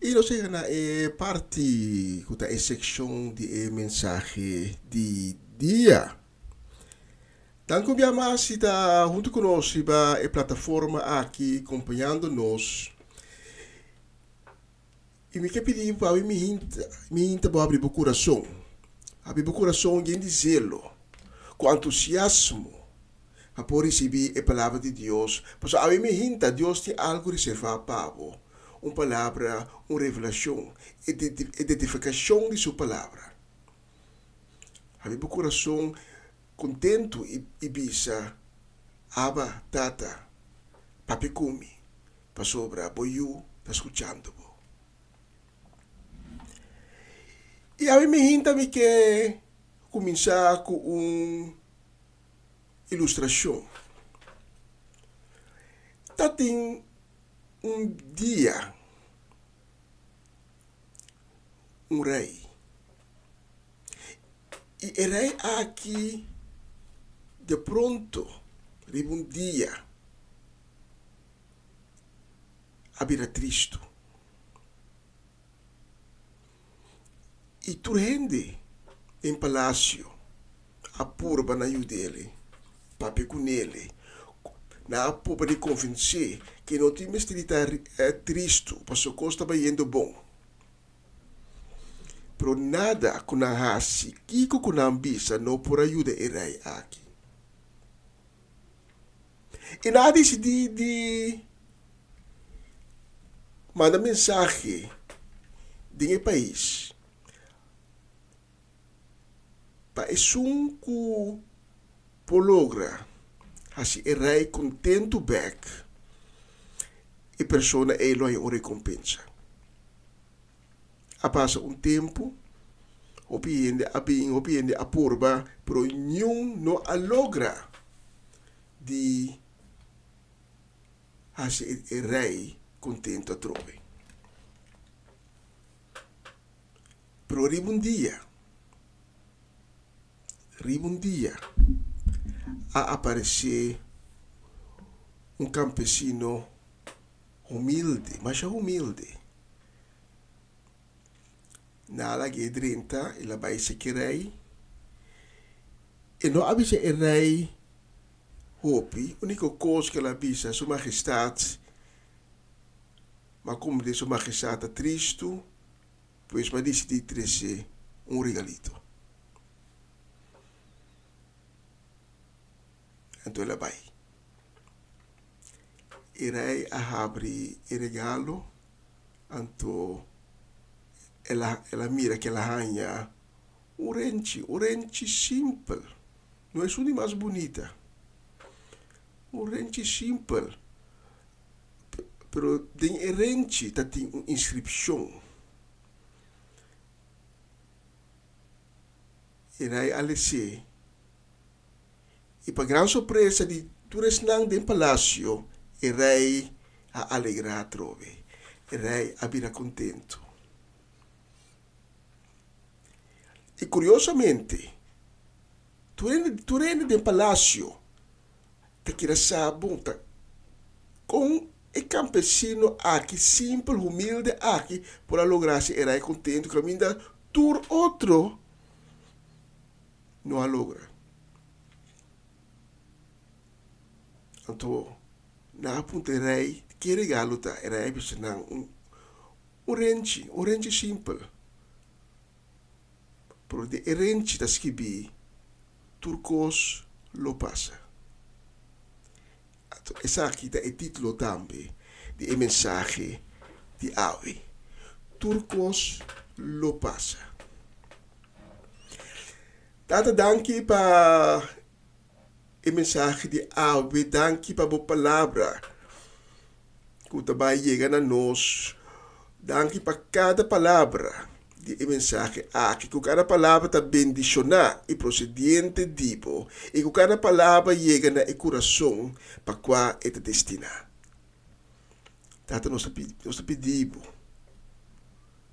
E nós chegamos na parte, a seção de mensagem de dia. Então, como a mais está junto conosco na plataforma aqui, acompanhando-nos. E me quer pedir para me abrir o coração. Abrir o coração e dizê-lo com entusiasmo para poder receber a palavra de Deus. Porque a mim Deus tem algo reservado para você. Uma palavra, uma revelação, identificação de sua palavra. Abrir o coração contento e bisa, aba, tata, papi kumi, para sobra, boiu, está escutando. E a mim também quer começar com uma ilustração. Tá tem dia, rei. E o rei aqui, de pronto, um dia, habira triste. E tu rende em palácio, a purba na dele, papi com ele, na purba de convencer que não tinha estar triste, porque o costa vai indo bom. Pero nada com a raça, kiko com a ambisa, não por ajuda o rei aqui. E nada de manda mensagem de país. Para que pologra, assim o rei contento back, e persona elo aí recompensa. A passa tempo, opiende a purba, pero nenhum não logra de assim o rei contento a trove. Pero arriba um dia, a aparecer campesino humilde, mas humilde. Na lagi 30, ela vai se rei. E não avisa o rei, hopi, a única coisa que ela avisa, sua majestade, mas como de sua majestade triste, pois vai decidir trazer regalito. Então ela vai. O rei abre o regalo, então ela mira que ela ganha orange simples. Não é só de mais bonita. Orange simples. Pero tem orange tem uma inscrição. O rei alece. E para grande surpresa de todos dentro do palácio, o rei a alegrar trove. O rei abira contento. E curiosamente, tu rende do palácio, te queira saber com o campesino aqui, simples, humilde aqui, para lograr-se o rei contento, que ainda tur outro não a logra. Então, na ponta rei, que regalo tá, rei bisa nang orange simples. Pero de orange da escrevi turcos lo passa. Essa aqui é o título também de mensagem de hoje. Turcos lo passa. Tata danke para a mensagem de hoje, danke para a palavra que também chega a nós. Danke para cada palavra de mensagem aqui, que cada palavra está bendicionar e procedente tipo, e que cada palavra chega no coração para qual é destinada. Tata nós pedimos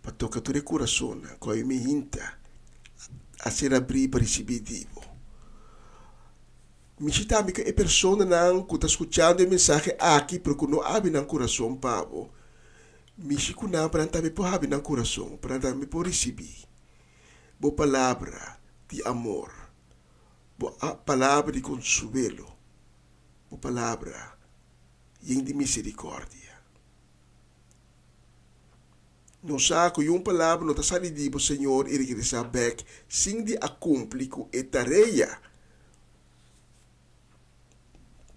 para tocar todo o coração, com a mente, a ser abrir para receber tipo. Me chita que a pessoa não que está escutando a mensagem aqui, porque não abre no coração, pavo. Me chico não para também por abrir no coração, para também por receber. Boa palavra de amor, boa palavra de consuelo, boa palavra de misericórdia. Não sabe uma palavra não está saindo do Senhor e regressar back, sem de cumprir com a tarefa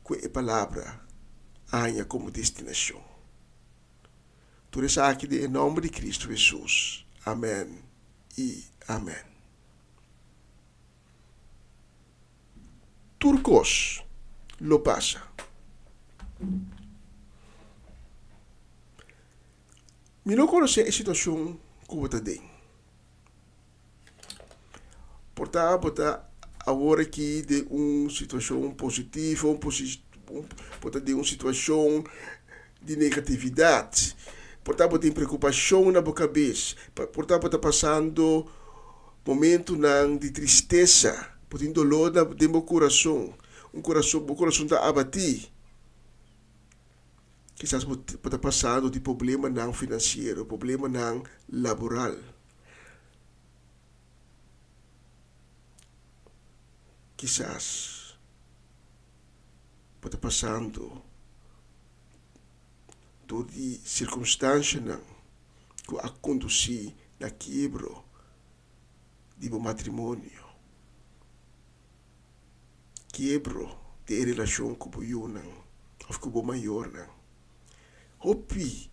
com a palavra ainda como destinação. Tudo isso aqui em nome de Cristo Jesus. Amém e amém. Turcos lo passa. Me não conhece a situação que você tem. Portanto, agora aqui de uma situação positiva, de uma situação de negatividade. Portanto, tem preocupação na boca cabeça. Portanto, está passando momento de tristeza, tem dolor no meu coração. O coração está abatido. Quizás está passando de problema não financeiro, problema não laboral. Quizás está passando de circunstâncias que a conduzir na quebra do matrimônio, quebra de relação com o Yunan, ou com o maior. Houve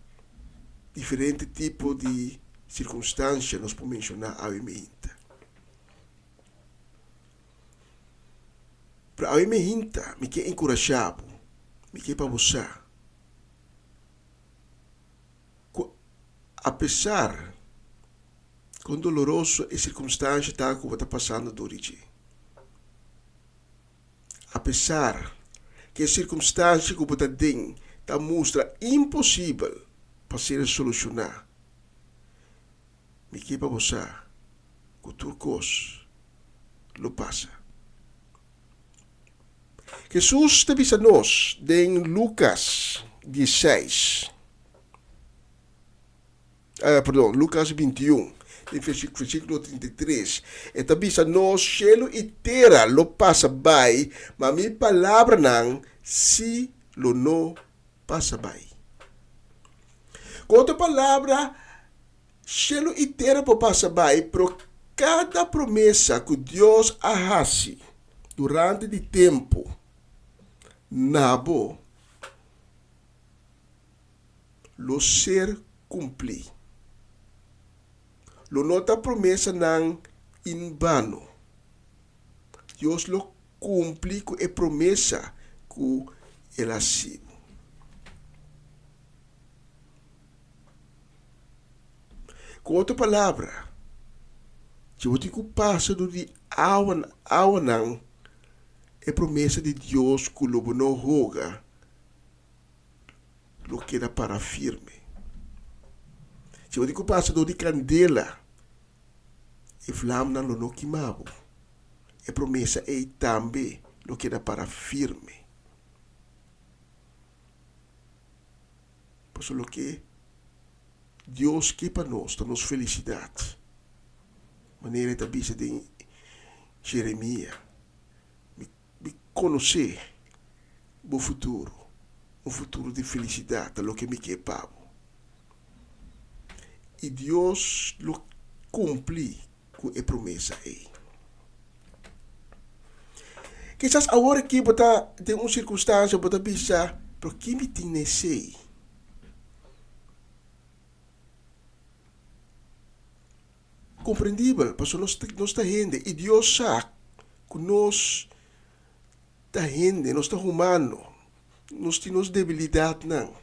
diferentes tipos de circunstâncias, nós podemos mencionar a mente. Para a mente, me quer encorajado, me quer para você. Apesar quão doloroso a circunstância está que está passando do origem. Apesar que a circunstância que você tem está mostra impossível para ser solucionada. Me que para você que turcos lo passa. Jesus te avisa nós em Lucas 16. Lucas 21, versículo 33. E também nós, cielo e terra, lo passa bem, mas minha palavra não, se lo não passa bem. Com outra palavra, cielo e terra passa bem, por cada promessa que Deus faz durante o tempo, nabo, lo ser cumprir. Lo nota promessa não em vano. Deus lo cumpre com a promessa que ele ha sido. Com outra palavra, se você passa do dia ao não, é promessa de Deus que lo não roga, lo queda para firme. Se você passa do dia candela, e flama não lo queimava. A promessa é também lo queda para firme. Por isso lo que Deus quer para nós, nos felicidade. Maneira da bisa de Jeremias, me conhecer o futuro, um futuro de felicidade, lo que me quer para. e Deus lo cumpre com a promessa aí. Quizás agora que você tem uma circunstância, você pensa, por que me tem nesse? Compreendível, porque nós está gente, e Deus sabe que nós está gente, nós está humano, nós temos debilidade, não.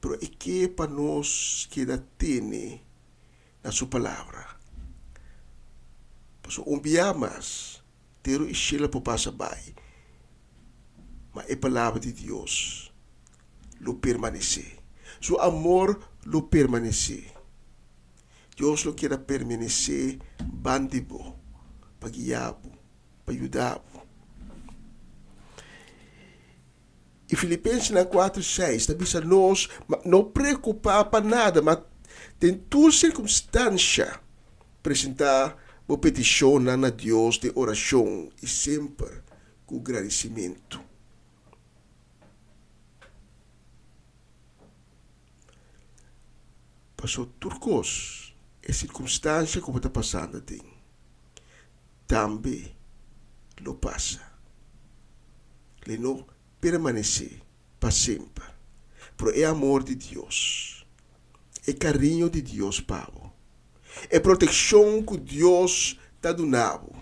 Pero é que para nós que tem na sua palavra. Porque umbiamas, ter o estilo para passar bem, mas a palavra de Deus lo permanecer. Su amor lo permanecer. Deus lo quer permanecer bandibo, para guiar-bo, para ajudar-bo. E Filipenses 4:6 está dizendo nós não preocupar para nada, mas tem toda circunstância apresentar uma petição a Deus de oração e sempre com agradecimento. Passou turcos, é circunstância como está passando tem. Também lo passa. Ele não permanecer para sempre. Pero é amor de Deus. É carinho de Deus, Pablo. É proteção que Deus está dando.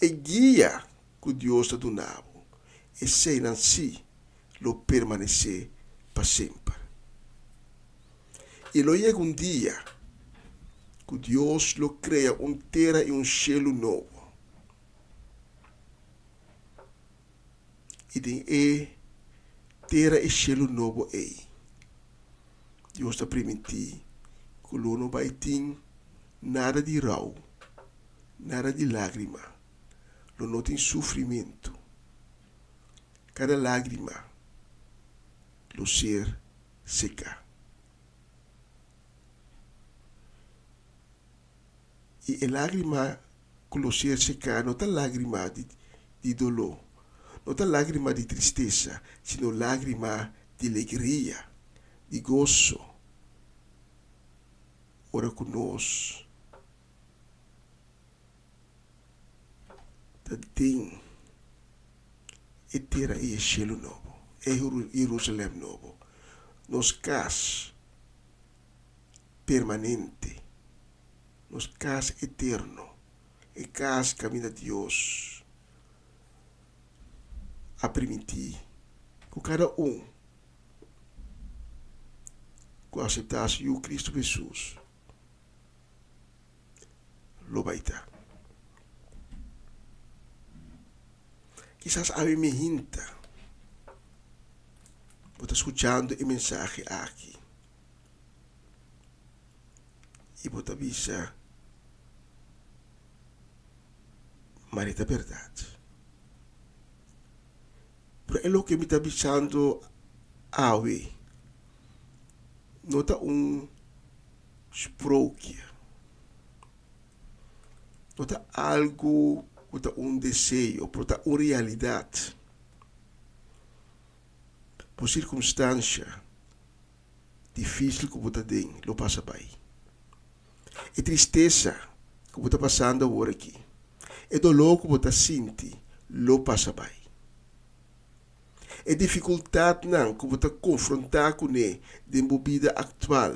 É guia que Deus está dando. E sem assim, lo permanecer para sempre. E lo chega dia que Deus lo cria terra e cielo novo. E tem terra e cielo novo aí. Deus está permitindo que lo não vai ter nada de rau, nada de lágrima. Lo não tem sofrimento. Cada lágrima lo ser seca. E a lágrima que lo ser seca não é lágrima de dolor. Não é lágrima de tristeza, sino lágrima de alegria, de gozo. Ora conosco. Tem a terra e o cielo novo, é Jerusalém novo. Nos casa permanente, nos casa eterno, e casa caminho de Deus. A permitir que cada que aceitasse o Cristo Jesus lo vai dar. Quizás a mim me hinta, vou estar escutando a mensagem aqui e vou estar avisando, mas é a verdade. Pero é o que me está avisando hoje. Não está språk. Não está algo, não está desejo, não está realidade. Por circunstância difícil que você tem, lo passa bem. É tristeza que você está passando agora aqui. É dolor que você sente, lo passa bem. É dificuldade não que você confrontar com ele de uma vida atual,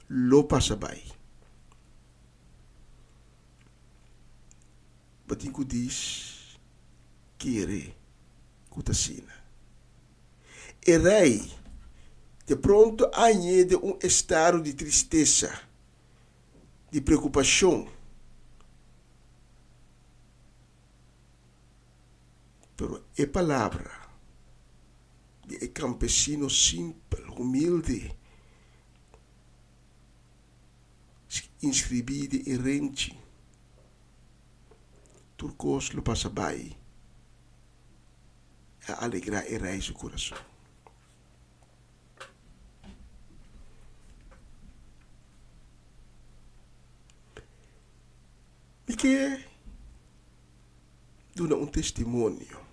lo passa bem. Mas que diz, querer, que te assina. E rei, de pronto, añade estado de tristeza, de preocupação. Pero é palavra de campesino simples, humilde, inscribido e rente. Turcos lo passa bem a alegrar e rei seu coração. E que dá testemunho.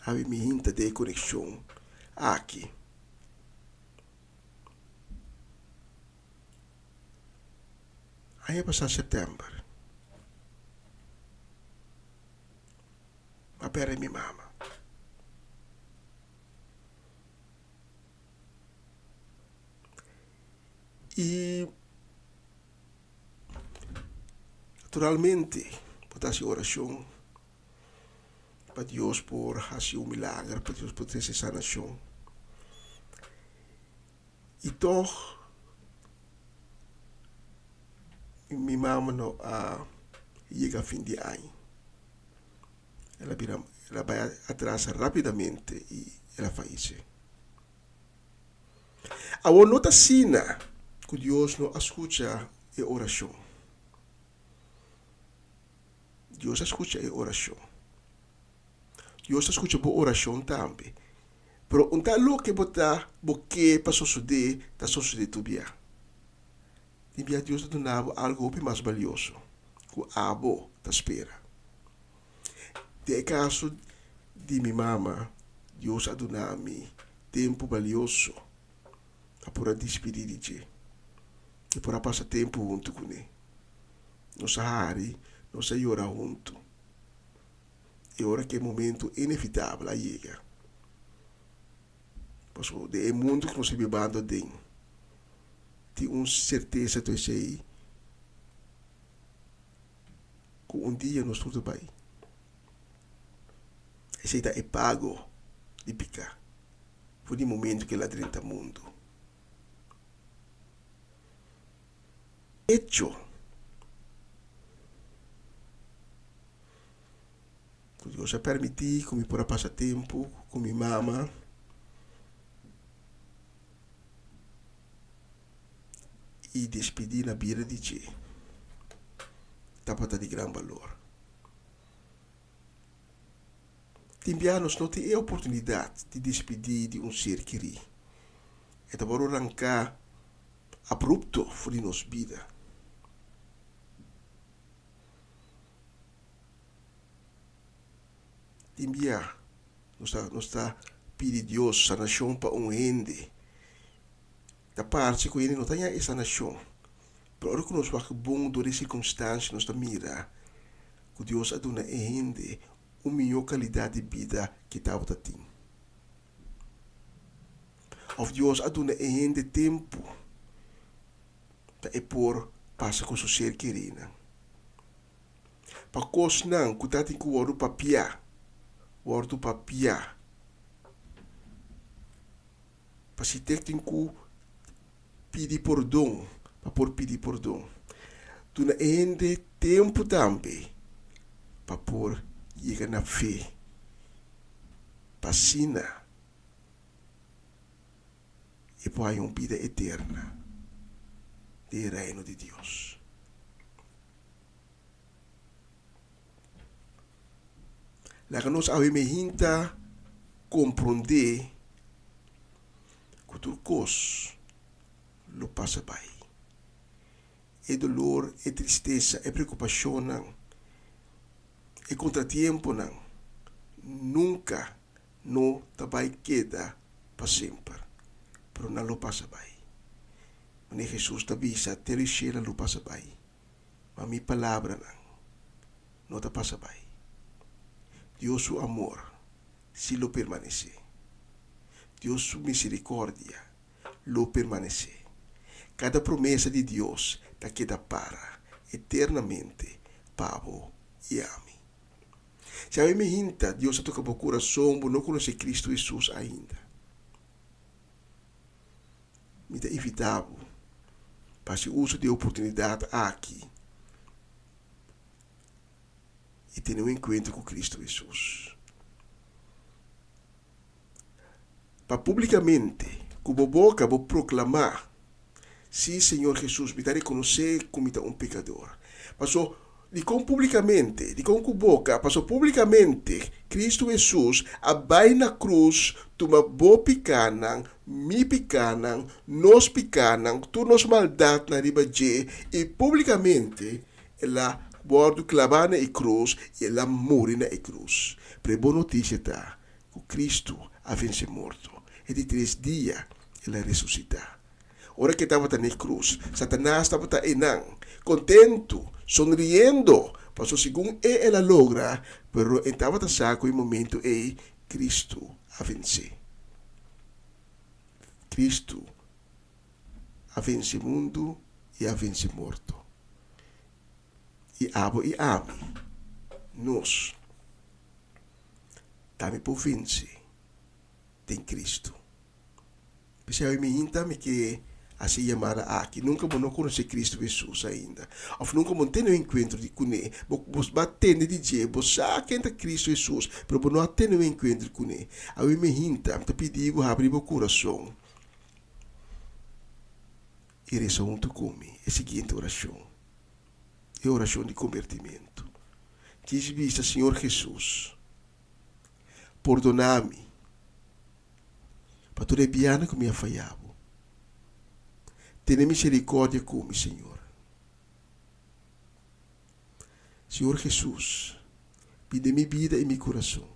A minha de conexão aqui. Aí passar setembro. A pera minha mama. E naturalmente, botar oração para Deus por fazer milagre, para Deus por ter sanação. E toch, minha mama não chega a fim de ano. Ela vai atrás rapidamente e ela faz. A nota sina que Deus não escuta a oração. Deus escuta a oração. Deus escuta a oração também. Pero um tal que botar porque para suceder, está suceder tudo. E Deus donava algo mais valioso. Que a abo te espera. De caso de minha mama, Deus ha donado-me tempo valioso para despedir de ti. E para passar tempo junto com ele. Nossa hari, nossa hora junto. E ora que é momento inevitável a chega. Porque é mundo que nós vivemos dentro. Tem uma certeza de sei que um dia nós tudo vai. Esse é pago de picar. Foi o momento que ela dentro do mundo. Hecho. Deus já permitiu que eu possa passar tempo com minha mama. E despedir na beira de ti. Tapata de grande valor. Timbianos não tem a oportunidade de despedir de um ser querido. É de arrancar abrupto por nossa vida. Timbia, nós está pedindo Deus sanação para um ende. Da parte que ele não tem essa nação. Pero hora que nós vamos bom das circunstâncias, nós mira que Deus aduna ende uma melhor qualidade de vida que estava tendo. Of Deus aduna ende tempo para por passa com o ser querido. Para coisas não, que está tendo o papia. Para se ter que pedir perdão, para por pedir perdão. Tu na ende tempo também para por chegar na fé, para sina e para uma vida eterna do reino de Deus. Lá que nós avemos compreender que tudo coisa lo passa bem. E dolor, e tristeza, e preocupação, e contratiempo, nunca não vai quedar para sempre. Pero não lo passa bem. Mas Jesus te avisa, te lixeira lo passa bem. Mas minha palavra não te passa bem. Deus su amor, se lo permanece. Deus su misericórdia, lo permanece. Cada promessa de Deus está queda para eternamente, pavo e ame. Se a me hinta, Deus a toca o coração, não conhece Cristo Jesus ainda. Me dá evitável para se uso de oportunidade aqui e ter um encontro com Cristo Jesus. Para publicamente, com a boca, vou proclamar: sim, Senhor Jesus, me dá reconhecer como um pecador. Passou, digo publicamente, digo com boca, passou publicamente, Cristo Jesus, abai na cruz, toma bo picanan, mi picanan, nos picanan, tu nos maldade na riba de, e publicamente, ela bordo clavada na cruz, e ela morre na cruz. Para boa notícia está, que Cristo a vence morto, e de 3 dias, ela ressuscita. Hora que estaba en la cruz, Satanás estaba enang, contento, sonriendo. Pasó según él la logra, pero estaba tan saco en momento Cristo a vencer. Cristo a vencer mundo e a vencer morto. E abo e ame nós também por vencer tem Cristo. Pensei me intame que assim chamada aqui nunca vou não conhecer Cristo Jesus ainda. Ou nunca vou ter um encontro de com ele. Vos batendo de dia, vos saquenta Cristo Jesus, pero vos não ter um encontro com ele. Aí me intame, te pedi vos abrir o coração. E reza junto comigo a seguinte oração. É a oração de convertimento. Diz vista, Senhor Jesus, perdona-me para toda a biana que me ha falhado. Tenha misericórdia comigo, Senhor. Senhor Jesus, pide minha vida e meu coração.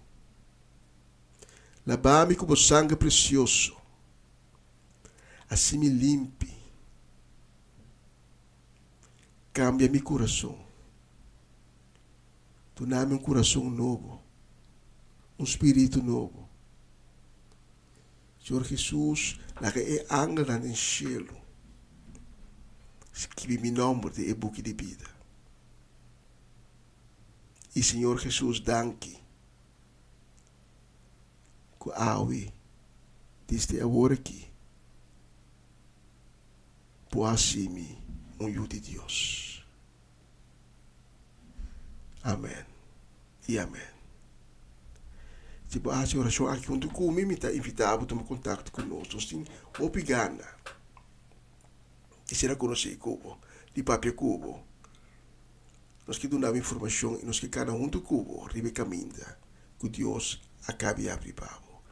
Lava-me com o sangue precioso. Assim me limpe. Cambia meu coração. Dá-me um coração novo. Um espírito novo. Senhor Jesus, laga é ángel no cielo. Escreve meu nome de e-book de vida. E Senhor Jesus, danke. Que awe desde agora aqui. Posso me um de Deus. Amém. E amém. Tipo, a oração aqui onde comigo me está invitado a tomar contato conosco. Assim, obrigada. E será conhecer Cubo, de papel Cubo. Nós que damos informação e nós que cada do Cubo, ribe caminha, que Deus acabe de abrir pavo.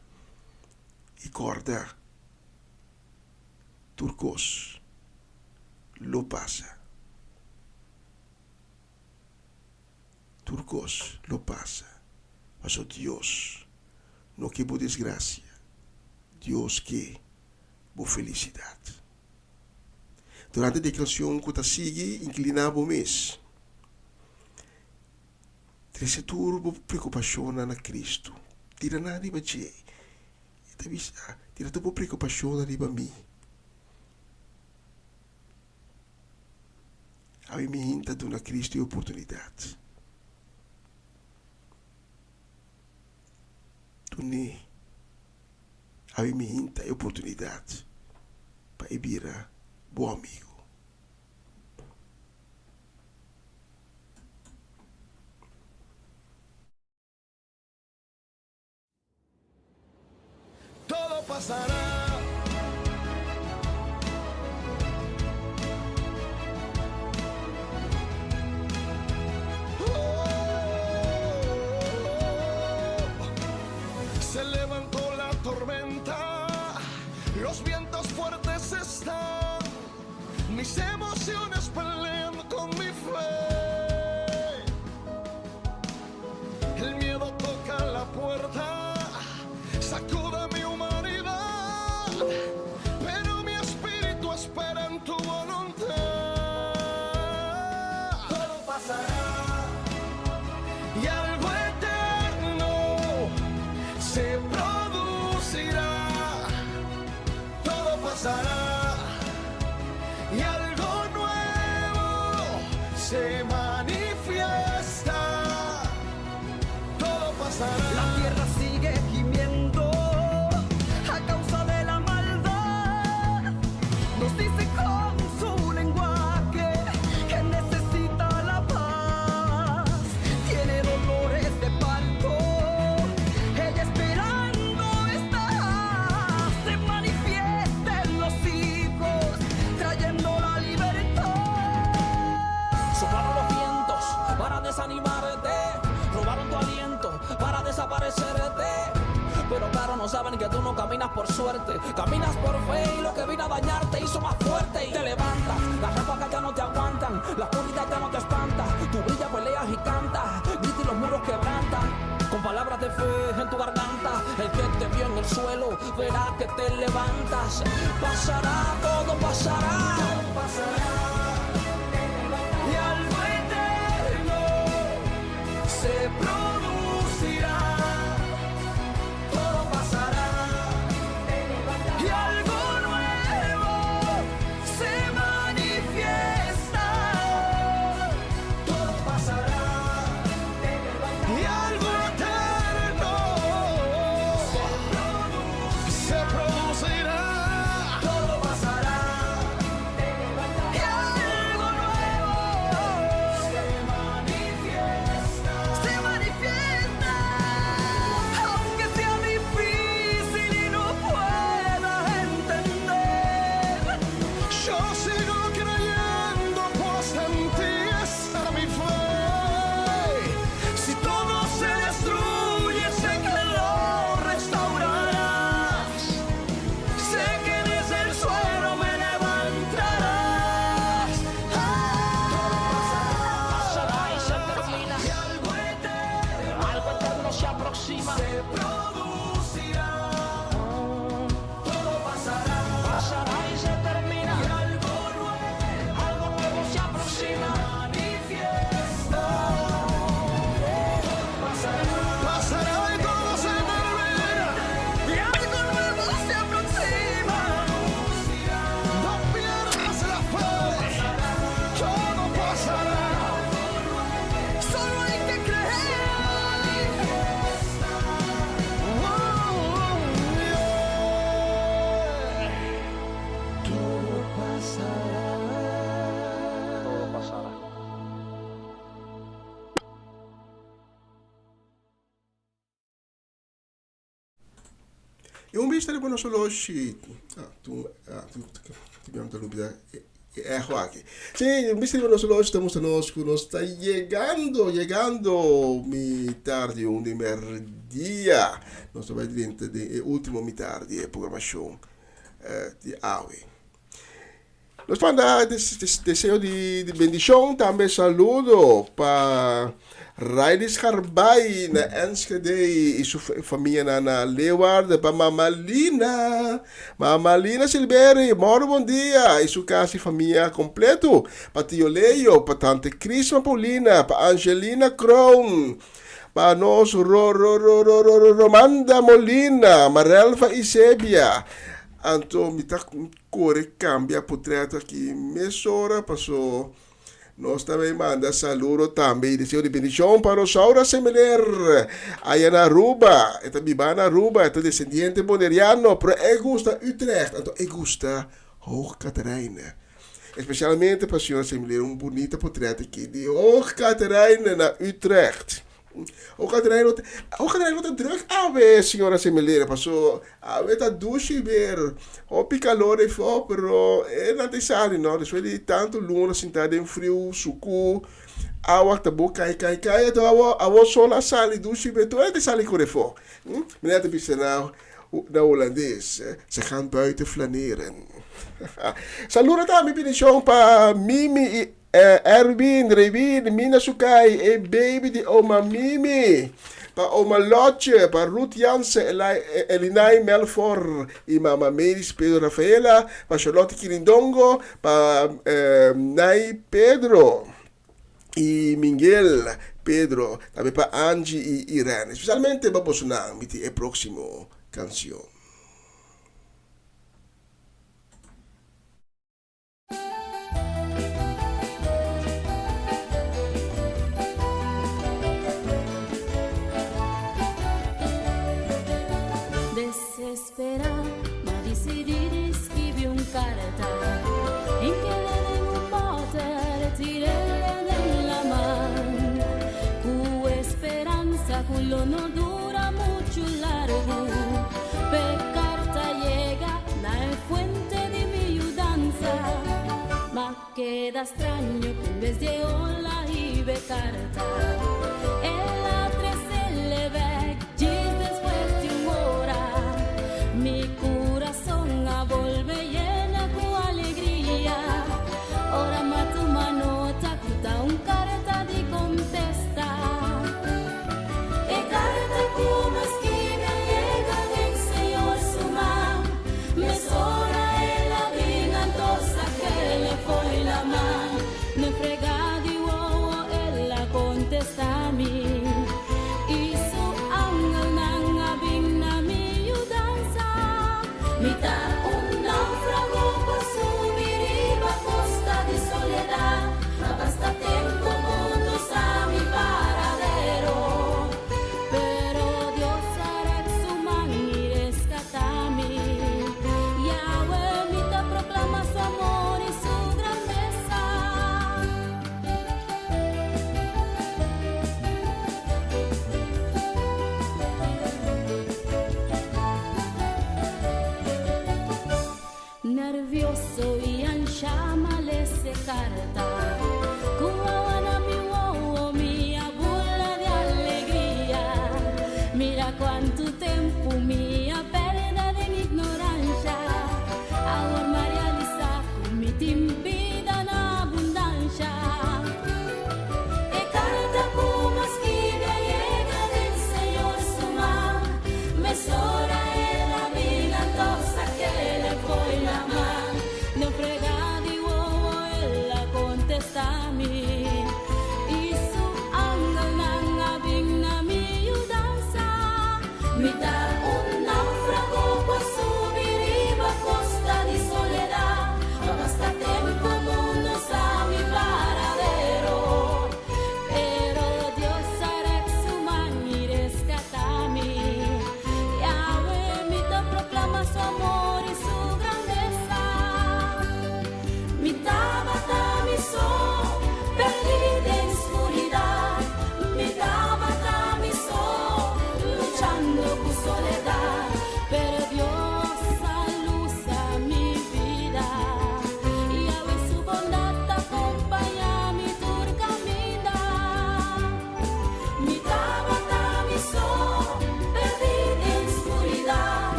E corda, turcos, lo passa. Turcos, lo passa. Mas o Deus, não que boa desgraça, Deus que boa felicidade. Durante a declaração que está sigue, inclinava o mês. Trece turbo preocupação na Cristo. Tira na riba de tira tua preocupação na riba mim. A me hinta de uma Cristo e oportunidade. Tu ne a me hinta e oportunidade para ibira bom amigo. Todo pasará. Se levantó la tormenta, los vientos fuertes están, mis emociones pelean con mi fe. El miedo toca la puerta, sacude mi humanidad, pero mi espíritu espera en tu voluntad. Todo pasará y algo eterno se producirá. Todo pasará y algo nuevo se manifiesta. Todo pasará. La tierra sigue gimiendo a causa de la maldad. Nos dice con su lenguaje que necesita la paz. Tiene dolores de parto, ella esperando está. Se manifiesten los hijos, trayendo la libertad. Soplaron los vientos para desanimarte, robaron tu aliento para desaparecerte. Pero claro, no saben que tú no caminas por suerte, caminas por fe, y lo que vino a dañarte hizo más fuerte. Y te levantas, las ráfagas ya no te aguantan, la oscuridad ya no te espanta. Tú brillas, peleas y cantas, gritas y los muros quebrantan. Con palabras de fe en tu garganta, el que te vio en el el suelo, verás que te levantas. Pasará, todo pasará. Todo pasará. Y algo eterno se producirá. Todo pasará. Y algo nuevo se manifiesta. Todo pasará. Y algo eterno se producirá. Todo pasará. Y algo nuevo se manifiesta. Se manifiesta. Aunque sea difícil y no pueda entender, yo sigo creyendo, pues en ti está mi fe. Si todo se destruye, sé que lo restaurarás. Sé que desde el suelo me levantarás. Pasará y se termina. Y algo eterno se aproxima. Se producirá. Todo pasará. Pasará y se termina. Y algo nuevo se aproxima. Manifiesta. Pasará y todo se termina. Y algo nuevo se aproxima. No pierdas la fe. Todo pasará. Solo hay que creer. Todo pasará. Todo pasará. E un mistério para nós hoje. Tivemos a dúvida. É Joaquim. Sim, um mistério para nós hoje. Estamos conosco. Nós está chegando mi tarde, um dia. Nós estamos dentro do último mi tarde, a programação de AUE. Nós vamos dar desejo de bendição, também saludo para Railis Harbay na Enschede e sua família na Leeuwarden, para Mama Lina Silveri, moro bom dia, e sua casa e família completo, para Tio Leo, para Tante Crisma Paulina, para Angelina Crown, para nós Romanda Molina, Marelfa Isebia. Então, me tá core cambia portreto aqui, mesora passou. Nós também manda saludo também, desejo de bendição para o Saura Semeler, aí na Aruba, eta Bibana Aruba, eta descendiente boneriano, pero gusta Utrecht, então gusta Hoog Catarina. Especialmente para a senhora Semeler, bonito portreto aqui de Hoog Catarina na Utrecht. O Catarina está druk a senhora Semeler, passou a ver a douche ver, o calor e fo, pero não te sale, não, depois de tanto luna sentada em frio, suco, água tá boa, cai, então a sola sale, douche ver, tu te sale com fo. Meneer de Bissenau, na holandês, ze gaan buiten flaneren. Saluda também, bendição para Mimi e Erwin, Revin, Mina Sukai, e baby de Oma Mimi, para Oma Lotje, para Ruth Jansen, Elinai Melfor, e Mama Meris Pedro Rafaela, para Charlotte Quirindongo, para Nai Pedro, e Miguel Pedro, também para Angie e Irene, especialmente para Bolsonaro, a próxima canção. Desesperado, ma decidí escribir un carta en que le den un bote, retirarle en la mano. Tu esperanza, culo no dura mucho largo, pero carta llega la fuente de mi ayudanza. Ma queda extraño que en vez de hola y ve carta, el atre se le ve, después de un hora. Mi corazón a volver llena con alegría. Ahora más tu mano te acuta un carta de contesta. E carta como escribe llega del Señor.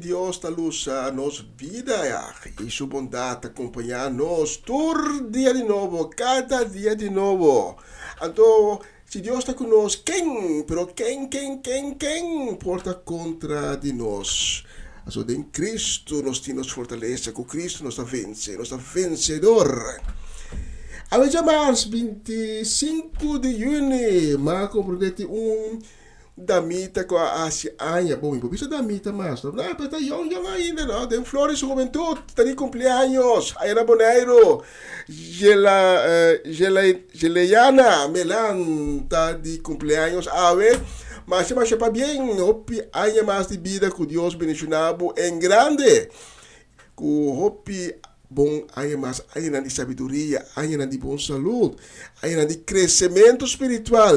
Deus está luz a nossa vida e sua bondade acompanhar-nos todo dia de novo, cada dia de novo. Então, se Deus está conosco, quem porta contra de nós? Então, em Cristo nós temos fortaleza, com Cristo nós está vencedor. A mais 25 de junho, mas compromete damita com a Asia. Bom, eu vou damita mais. Não, mas tá young ainda, não. Tem flores de juventude, tá de cumpleaños. Aí na Bonaire, Geleiana Melan tá de cumpleaños. Mas se para bem, hopi aña mais de vida com Deus bendicionado em grande. Com hopi bom, aí mais, aí na de sabedoria, aí na de boa saúde, aí na de crescimento espiritual,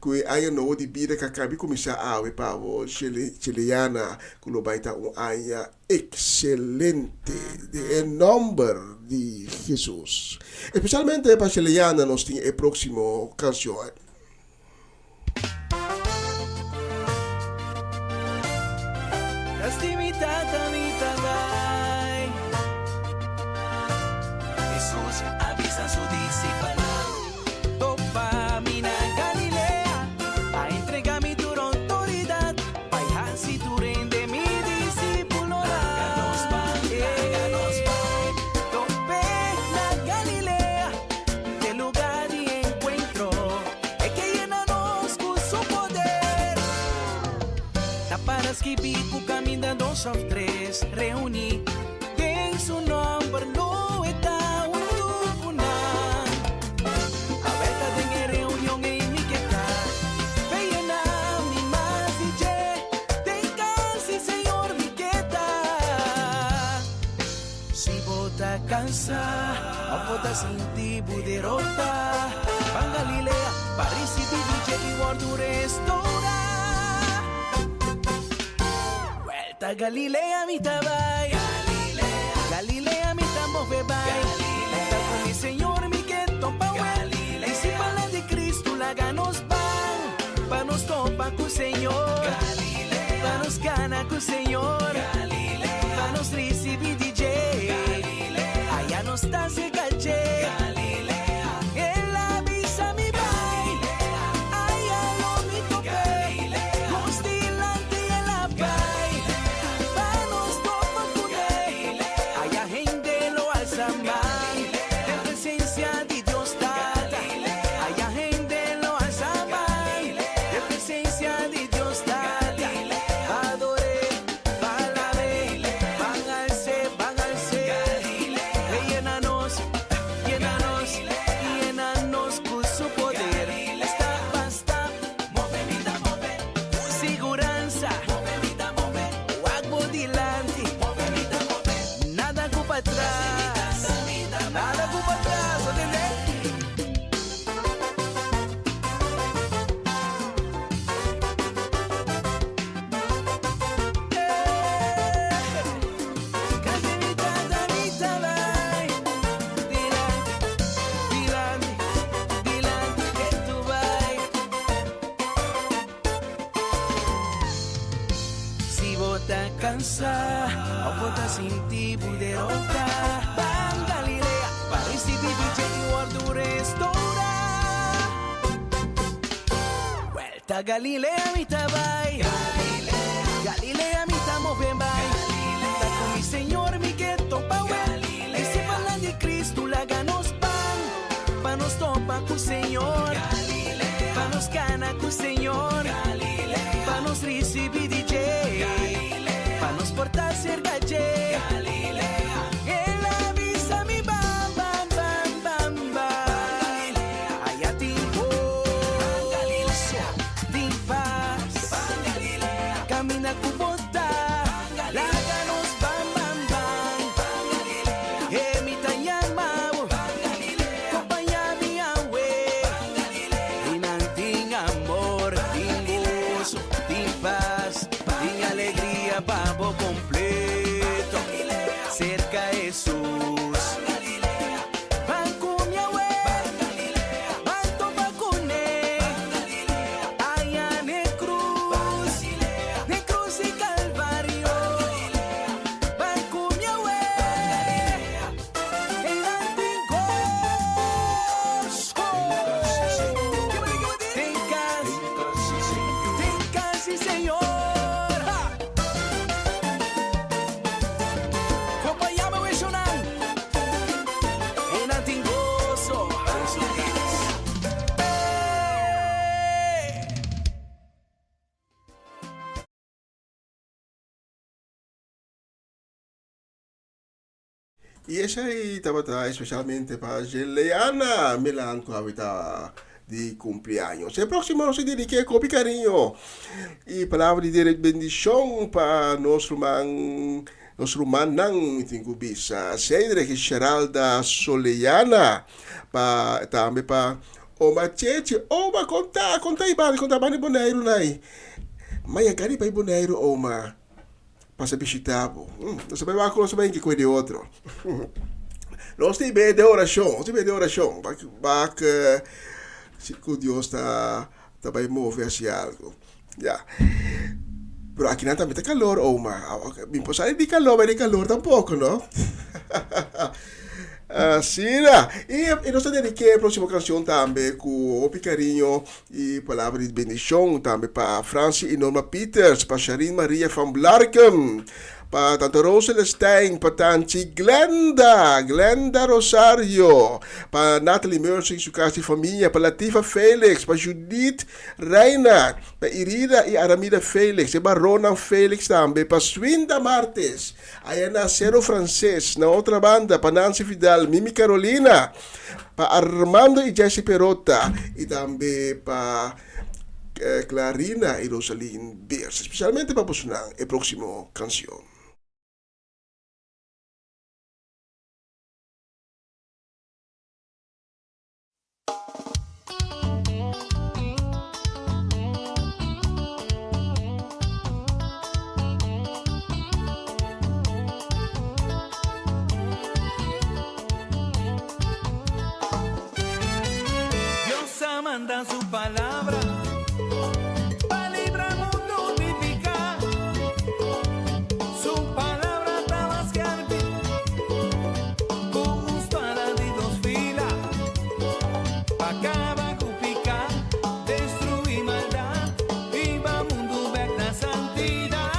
que aí não de vida que acaba de começar a ver para o chilena, que não vai estar ano excelente em nome de Jesus. Especialmente para chilena nós temos a próxima canção. Jesús avisa a su discípulo, topa mina Galilea, a entregarme tu autoridad, vaya si tú rende mi discípulo, háganos pan, tope la Galilea, del lugar de encuentro, es que llenanos con su poder, taparas que pico camina 2 o 3, reuní, en su nombre no está. Cansa, a volta sentir derrota. Van Galilea, para recibir DJ y guardo restaurar. Vuelta a Galilea, mi tabay. Galilea, mi tamo bebay. Está con mi Señor, mi que topa well. Y si para de Cristo la ganos van, pa nos topa con Señor. Pa nos gana con Señor. Pa nos recibir DJ. Ya no está se caché. Galilea, él avisa mi baile. Allá lo mi tope. Los delante en la baile. Panos topa cude. Allá gente lo alza mal. En presencia de Dios está. Allá gente lo alza mal. En presencia de Dios está. Adore, balare, van al ser. Llénanos con su poder. Está, basta, move, vida, move. Seguranza, move, vida, move. Guagbo delante, move, vida, move. Nada culpa atrás, nada culpa atrás, ¿entendés? Cansa, a volta sentir derrota. Van Galilea, para recibir DJ y guardo restaurar. Vuelta a Galilea, mi tabay. Galilea, mi tamo ben bay. Está con mi Señor, mi que topa well. Y si para de Cristo la ganos pan, pa nos topa con Señor. Pa nos gana con Señor. Pa nos recibir DJ. Pa nos portar ser galle. Galilea, él avisa mi bam, bam, bam, bam, bam. Allá tiempo, Galilea, din paz. Galilea, camina con bota. Láganos, bam, bam, bam. Galilea, mi tanyama, compañía mi abue. Din amor, din gozo, din paz, din alegría. Pavo completo, E essa aí estava especialmente para Juliana Melanco, habita de cumpleaños. El próximo nos dedique com carinho. E palavra de Deus bendição para nosso manang tingubisa. Cedric Geralda Soleiana, também para Oma Cheche, Oma conta bani boneiro nai. Mas a cari para boneiro Oma. Passa bichitabo. Não sabe mais como sabe que coisa de outro. Nós temos de oração, se Deus está bem mover-se algo. Já. Pero aqui não também está calor, Oma. Me posso de calor, mas de calor tampouco, não? Assim, e nós dediquei a próxima canção também com o carinho e palavra de bendição também para Francie e Norma Peters, para Sharin Maria van Blarken, para Tante Roselestein, para Tante Glenda Rosario, para Natalie Mercy, su casa de familia, para Latifa Felix, para Judith Reina, para Irida e Aramida Felix, para Ronan Felix também, para Swinda Martes, aí na Cero Francês, na outra banda, para Nancy Vidal, Mimi Carolina, para Armando e Jesse Perota, e também para Clarina e Rosalind Beers, especialmente para posicionar a próxima canção. Manda su palabra para librar el mundo vivificar. Su palabra está más que arte, con justo a la de dos filas, pa' acaba con picar, destruir maldad, viva mundo ver la santidad,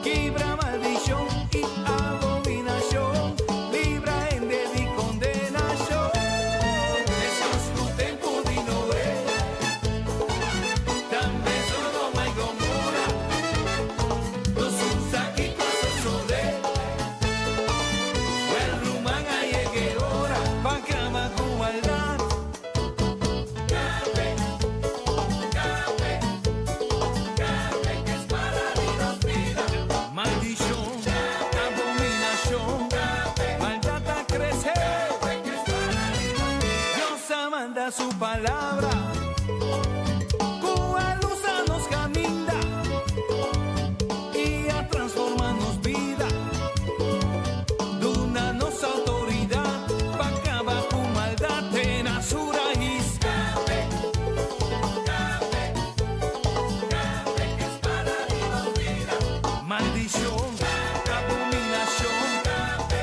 quebra maldición y abominación, libra en de condenación. Su palabra con la luz nos camina y a transformarnos vida, duna nos autoridad para acabar con maldad en su raíz. Que es para Dios vida, maldición, abominación,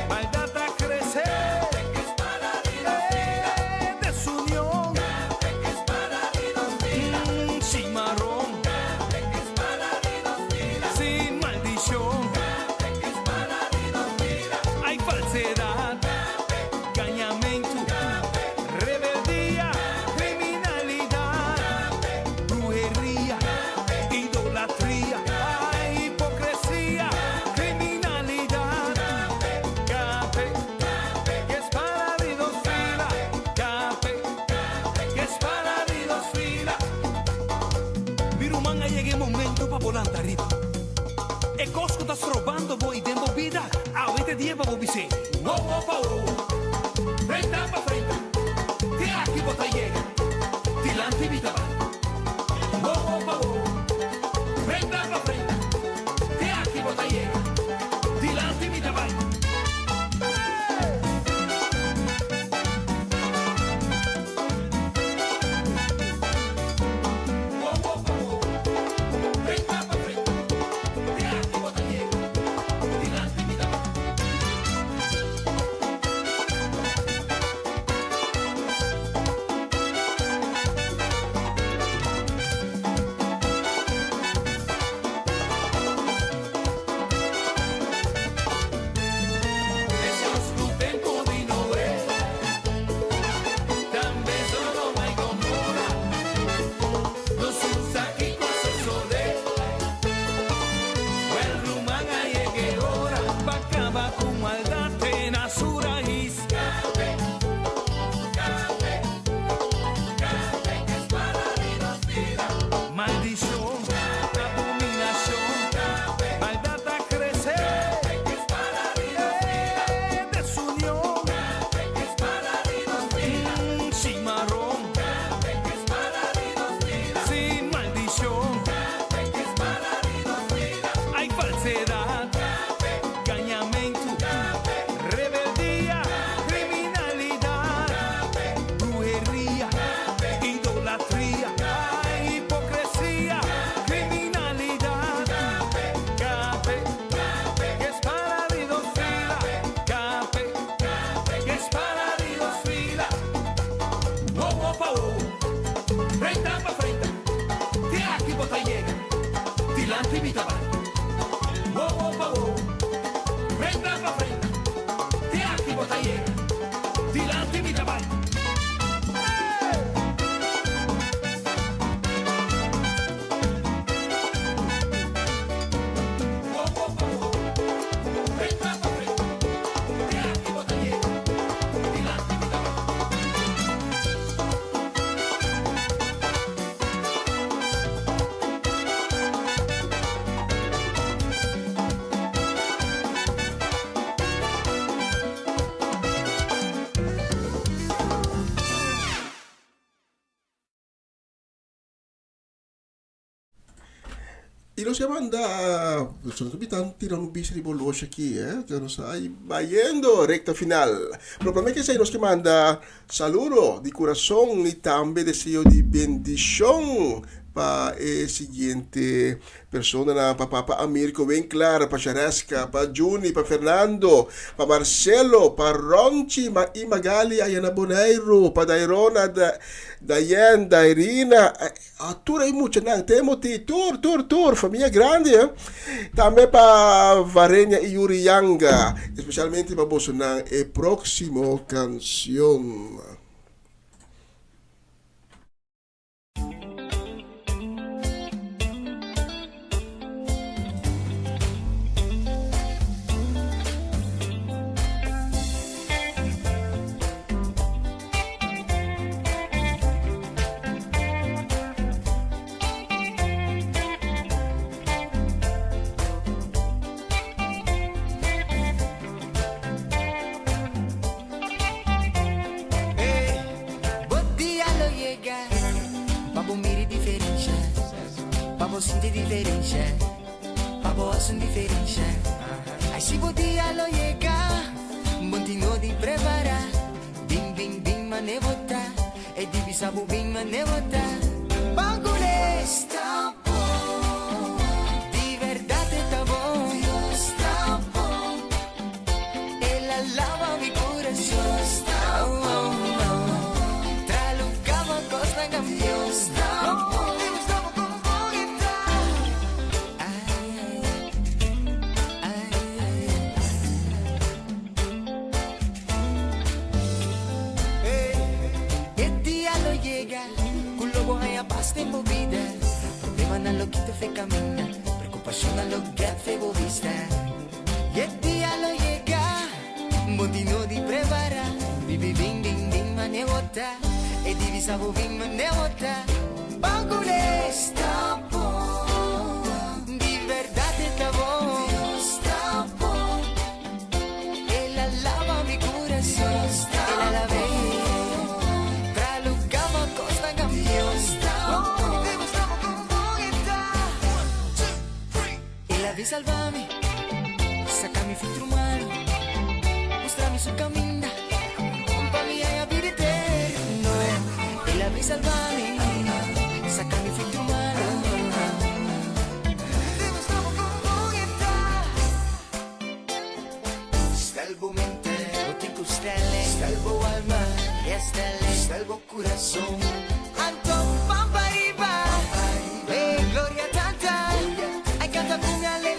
maldad a crecer, que es para Dios vida, desunión. Volante arriba. E cosco sta strobando voi tempo vita, avete tempo voi se. Wow wow wow. Frente pa frente. Ti aqui bota llega. Ti lanti vita va. Wow wow wow. Frente pa frente. Ti aqui bota llega. Ti lanti vita va. te va. Wow, wow, wow, wow. Venga pa' frente. Te activo taller. Dilante mi trabajo. E nós já manda, sono capitano tirando um bicho de bolocha aqui, já nós aí vaiendo recta final. O problema é que nós que manda saludo de coração e também desejo de bendição para a seguinte persona na para Américo bem clara, para Charesca, para Juni, para Fernando, para Marcelo, para Ronchi e Magali Ayana Boneiro, para Dairona, Dayen, Dairina, tudo aí muito, não, Timothy, tur, família grande, também para Varenha e Yurianga, especialmente para Bolsonaro, e próximo canção. Sinti diferença, papo diferença. Aí se podia lo llegar, continuo di preparar. Bim, mane votar, e divisa bim, mane votar. Bagulho está bom, de verdade está bom. Dios está bom, ela lava mi coração. Está bom, tralucava costa campeão. Está bom. Tempo vida, problema na lo que te fe camina, preocupación na lo que fe vista. Y el día lo llega, montino di prepara, vivi bing, manevota, e divisa bing, manevota. Bagulho está bom, de verdade está bom, está bom. Ela lava mi coração, ela lava. Salvami, sacami filtro umano, mostrami su cammina, compagni a vita eterno. E la vi salvami, sacami filtro umano. Stelbo mente, botico stelle, stelbo alma, e stelle, stelbo corazon. Anton pampariba, e gloria tanta, ai canta con alle.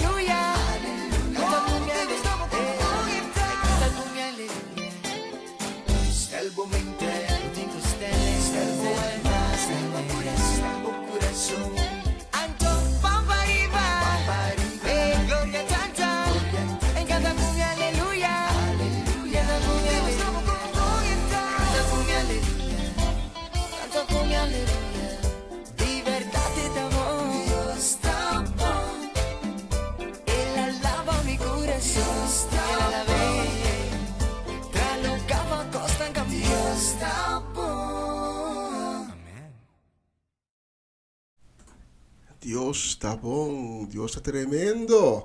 Dios está bom, Dios está tremendo.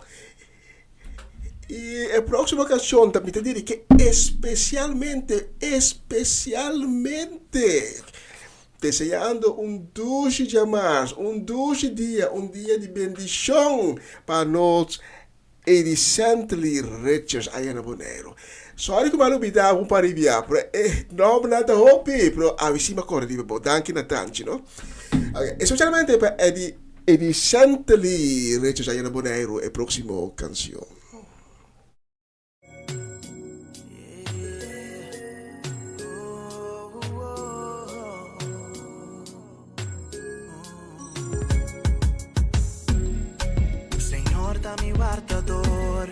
E a próxima canção também te direi que especialmente, desejando dulce dias, dulce dia, dia de bendição para nós e de Century Riches aí na Bonaire. Sorry que malu bida un paribia, pero no nada hopi, pero avicima corre di bo, danke na tanci, no? Okay. Especialmente per di e di Santali Reggio Sayana Bonairo e prossimo canzone. Señor, da mi guardador,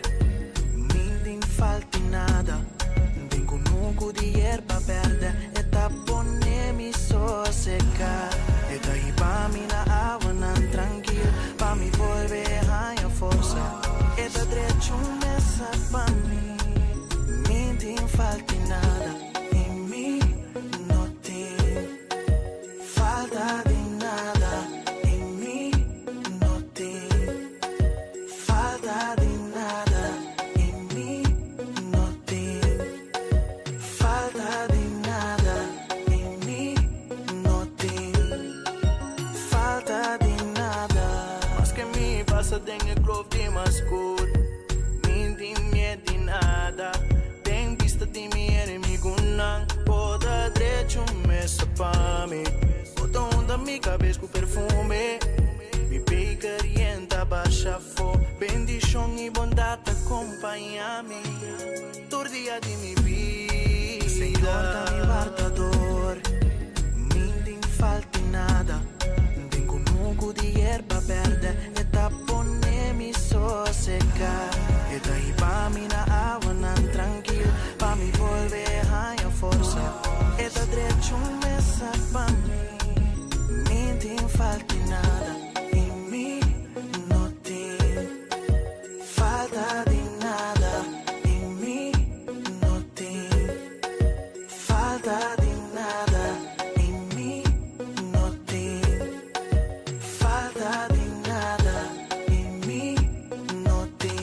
mi falti nada. Tengo un nuco di erba verde e tappone mi so seca. E dai pa mi na avanan tranquil, pa mi volve a forza. E da derecho messa pa mi, mi falti nada. E mi no ti falta di nada. E mi no ti falta di nada. E mi no ti falta di nada. E mi no ti falta di nada. Mas que mi passa tenho grove de mascul. Mi di nada. Tem vista di mi inimigo não. Poda derecho messa pa mi. Bota onda mi cabeça com perfume. Mi pega rienta baixa fo. Bendição e bondade acompanha-me. Todo dia de mi vida. Senhor, da mi guardador. Mi falti nada. Tengo un nuco di erba verde e tappone mi so seca. E dai pa mi na avanan tranquil, pa mi volve a forza. E da derecho messa pa mi ti falti nada. E mi no ti falta di nada. E mi no ti falta di nada. E mi no ti falta di nada. E mi no ti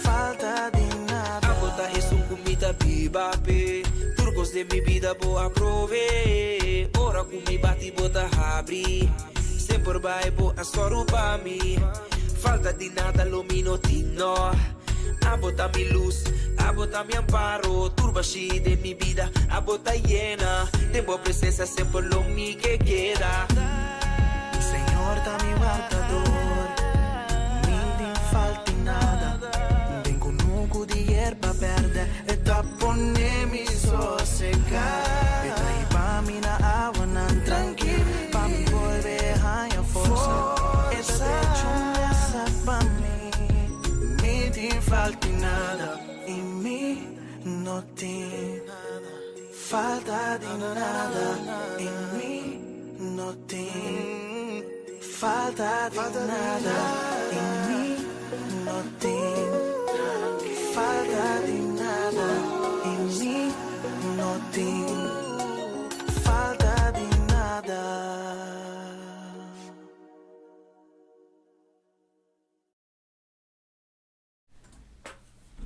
falta di nada. A bota isso comida biba pe. Turcos de mi vida boa prove. Ora com mi bati bota abri. Sempre vai boa soro pa mi. Falta di nada lo minutino. A bota mi luz, a bota mi amparo. Turba de mi vida, a bota llena. Tengo presencia sempre lo mi que queda. Señor, da mi guardador, mi falti nada. Tengo un nuco di erba verde e tappone mi so seca. E dai pa mi na avanan tranquil, pa mi volve a forza. E da derecho messa pa mi ti falti nada. E mi no ti falta di nada. E mi no ti falta di nada. E mi no ti falta di nada. E mi no ti falta di nada.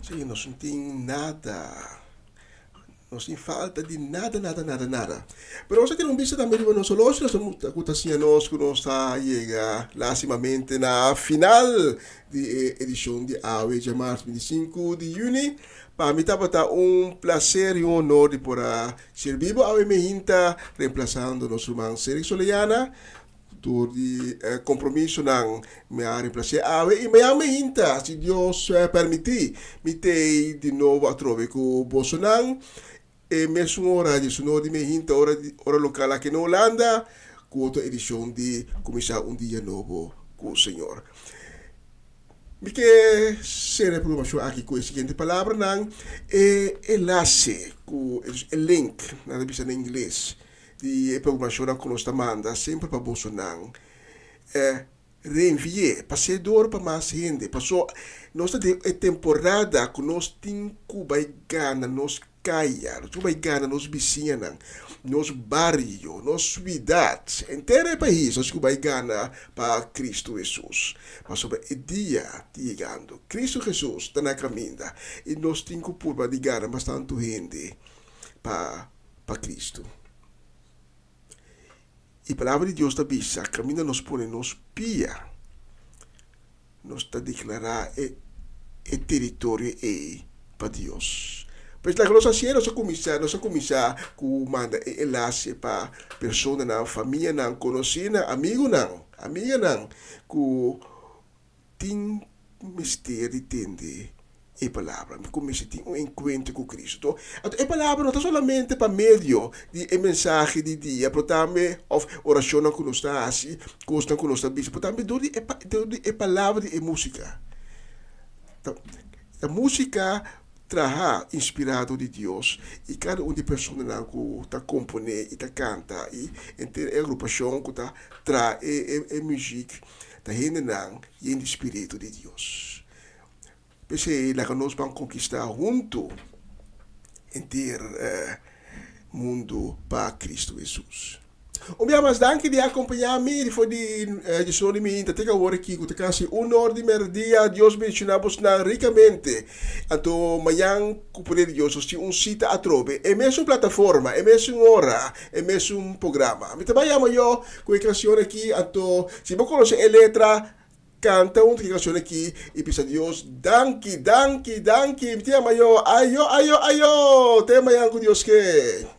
Sim, não tem nada. Não tem falta de nada. Pero você tem vista também de nosso loja, nós estamos assim nós que nós está chega lastimamente na final de edição de AWE de março 25 de junho. Para mim estava prazer e honor de poder servir a AWE Mehinta, reemplazando nosso irmão Sérgio Soleiana. Door die compromisso nang me a reemplacer AWE e me Mehinta, se Deus permitir, me tei de novo a trove com Bolsonaro. E mesmo ora de sono di Mehinta, ora local aqui na Holanda, com outra edição de começar dia novo com o Senhor. Me que ser programação aqui com a seguinte palavra, não é enlace, com o link, na vista em inglês, de programação que nós manda sempre para Bolsonaro. Reenviar, passador para mais gente. Passou, nós temos temporada que nós temos que ganhar, nós caia, nós vai ganhar nos vizinhos, nos bairros, nas cidades, inteiro o país, nós vai ganhar para Cristo Jesus. Mas sobre o dia chegando, Cristo Jesus está na caminho e nós temos que ganhar bastante gente para Cristo. E a palavra de Deus está bisa, caminho nos põe nos pia, nos está declarar o território para Deus. Pois la cosa sia nós começar com manda enlace para pessoa na família não conhecida, amigo não, Amiga nang ku ting misteri tende e palavra, come se tem un encuentro con Cristo. E palavra non è solamente per medio di mensaggi di Dio, però anche orazione con nostri, costa con nostra vita, però anche di palavra di musica. La musica traha inspirado de Deus e cada uma de pessoas que tá compone e tá canta e a agrupação que tá tra e música tá rende não e em espírito de Deus. Pensei lá que nós vamos conquistar junto inteiro mundo para Cristo Jesus. Mas danke di acompanharmi for di sono mi te ka wore ki ku te kasi un'ora di merdia Dios bendicionamos na ricamente anto mayang ku poder Dios si un sita a trove e messo plataforma e messo un'ora e messo un programma mi te bayamo io ku canzone ki anto si mo conosce e letra canta una canzone qui e pisa Dios danki mi te io ayo te mayang ku Dios ke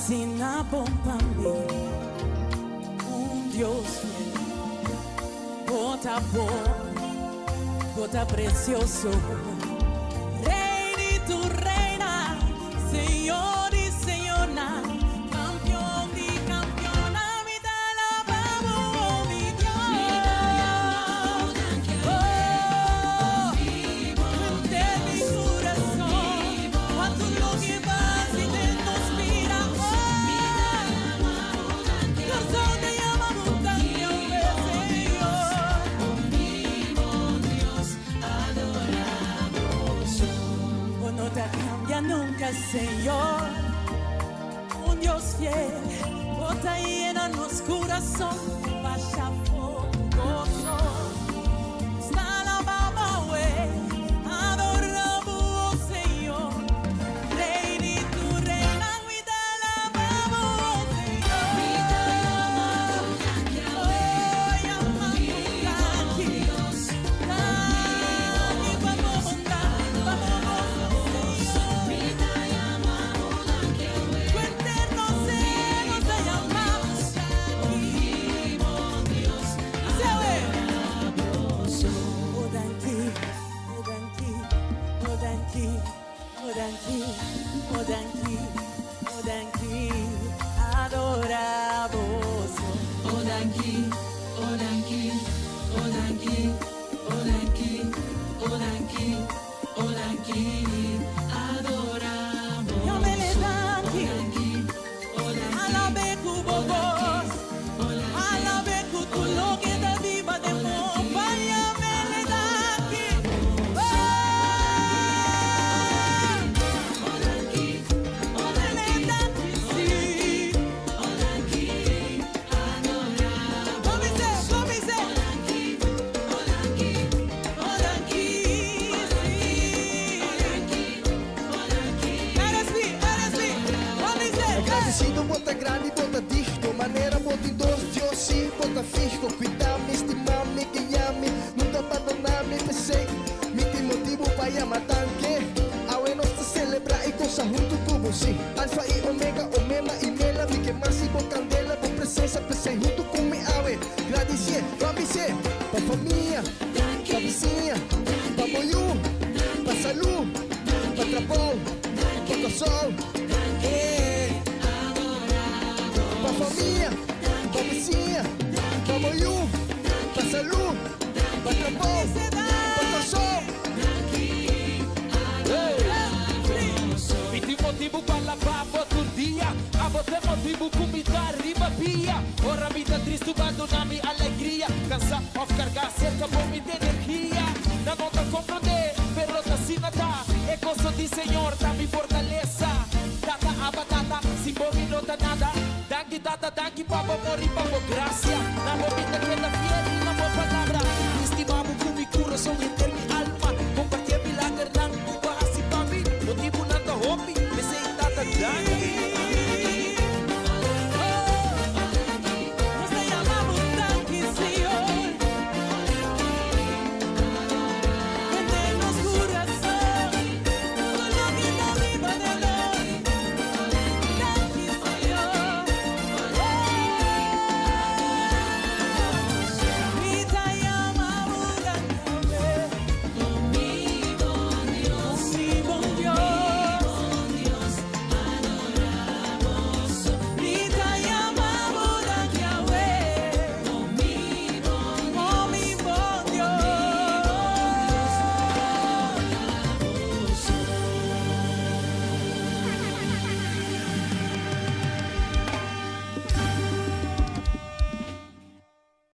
Sina bom para mí, un Dios fiel, bota bom, bota precioso, Rey y tu reina, Señor y Señora, campeón y campeona, mi te alabamos, mi Dios, de mi corazón, cuanto lo que vas y te inspira. Nunca, Señor, un Dios fiel, bota llena nos corazón, vaya fogoso, está la baba, adoramos, Señor, Rey y tu reina, cuida la baba, Señor, Agradecido, bota grande, bota disto, maneira, bota em dois, Deus sim, bota fico, cuidar-me, estimar-me, guiar-me, nunca abandonar-me, pensei, me tem motivo para chamar tanque, ao nós te celebrar e gozar junto com você, alfa e omega, o mema e mela, me queimar se com candela, com presença, pensei junto com me ave, agradecer, pra você, pra família, pra vizinha, pra boiú, pra saúde, pra trabalho, pra casal, nota por mi energia, na nota compreender, pero tá assim nada. É gosto de Senhor, tá me fortaleza. Data a batata, se morre não dá nada. Danke, data, danke, papa, morri, papa, gracia. Na movida que la fiel y na boa palavra. Estimamos com mi coração e ter mi alma. Compartir mi lager, nan, upa, assim pra mim. Motivo nada, hobby, me sei data, danke.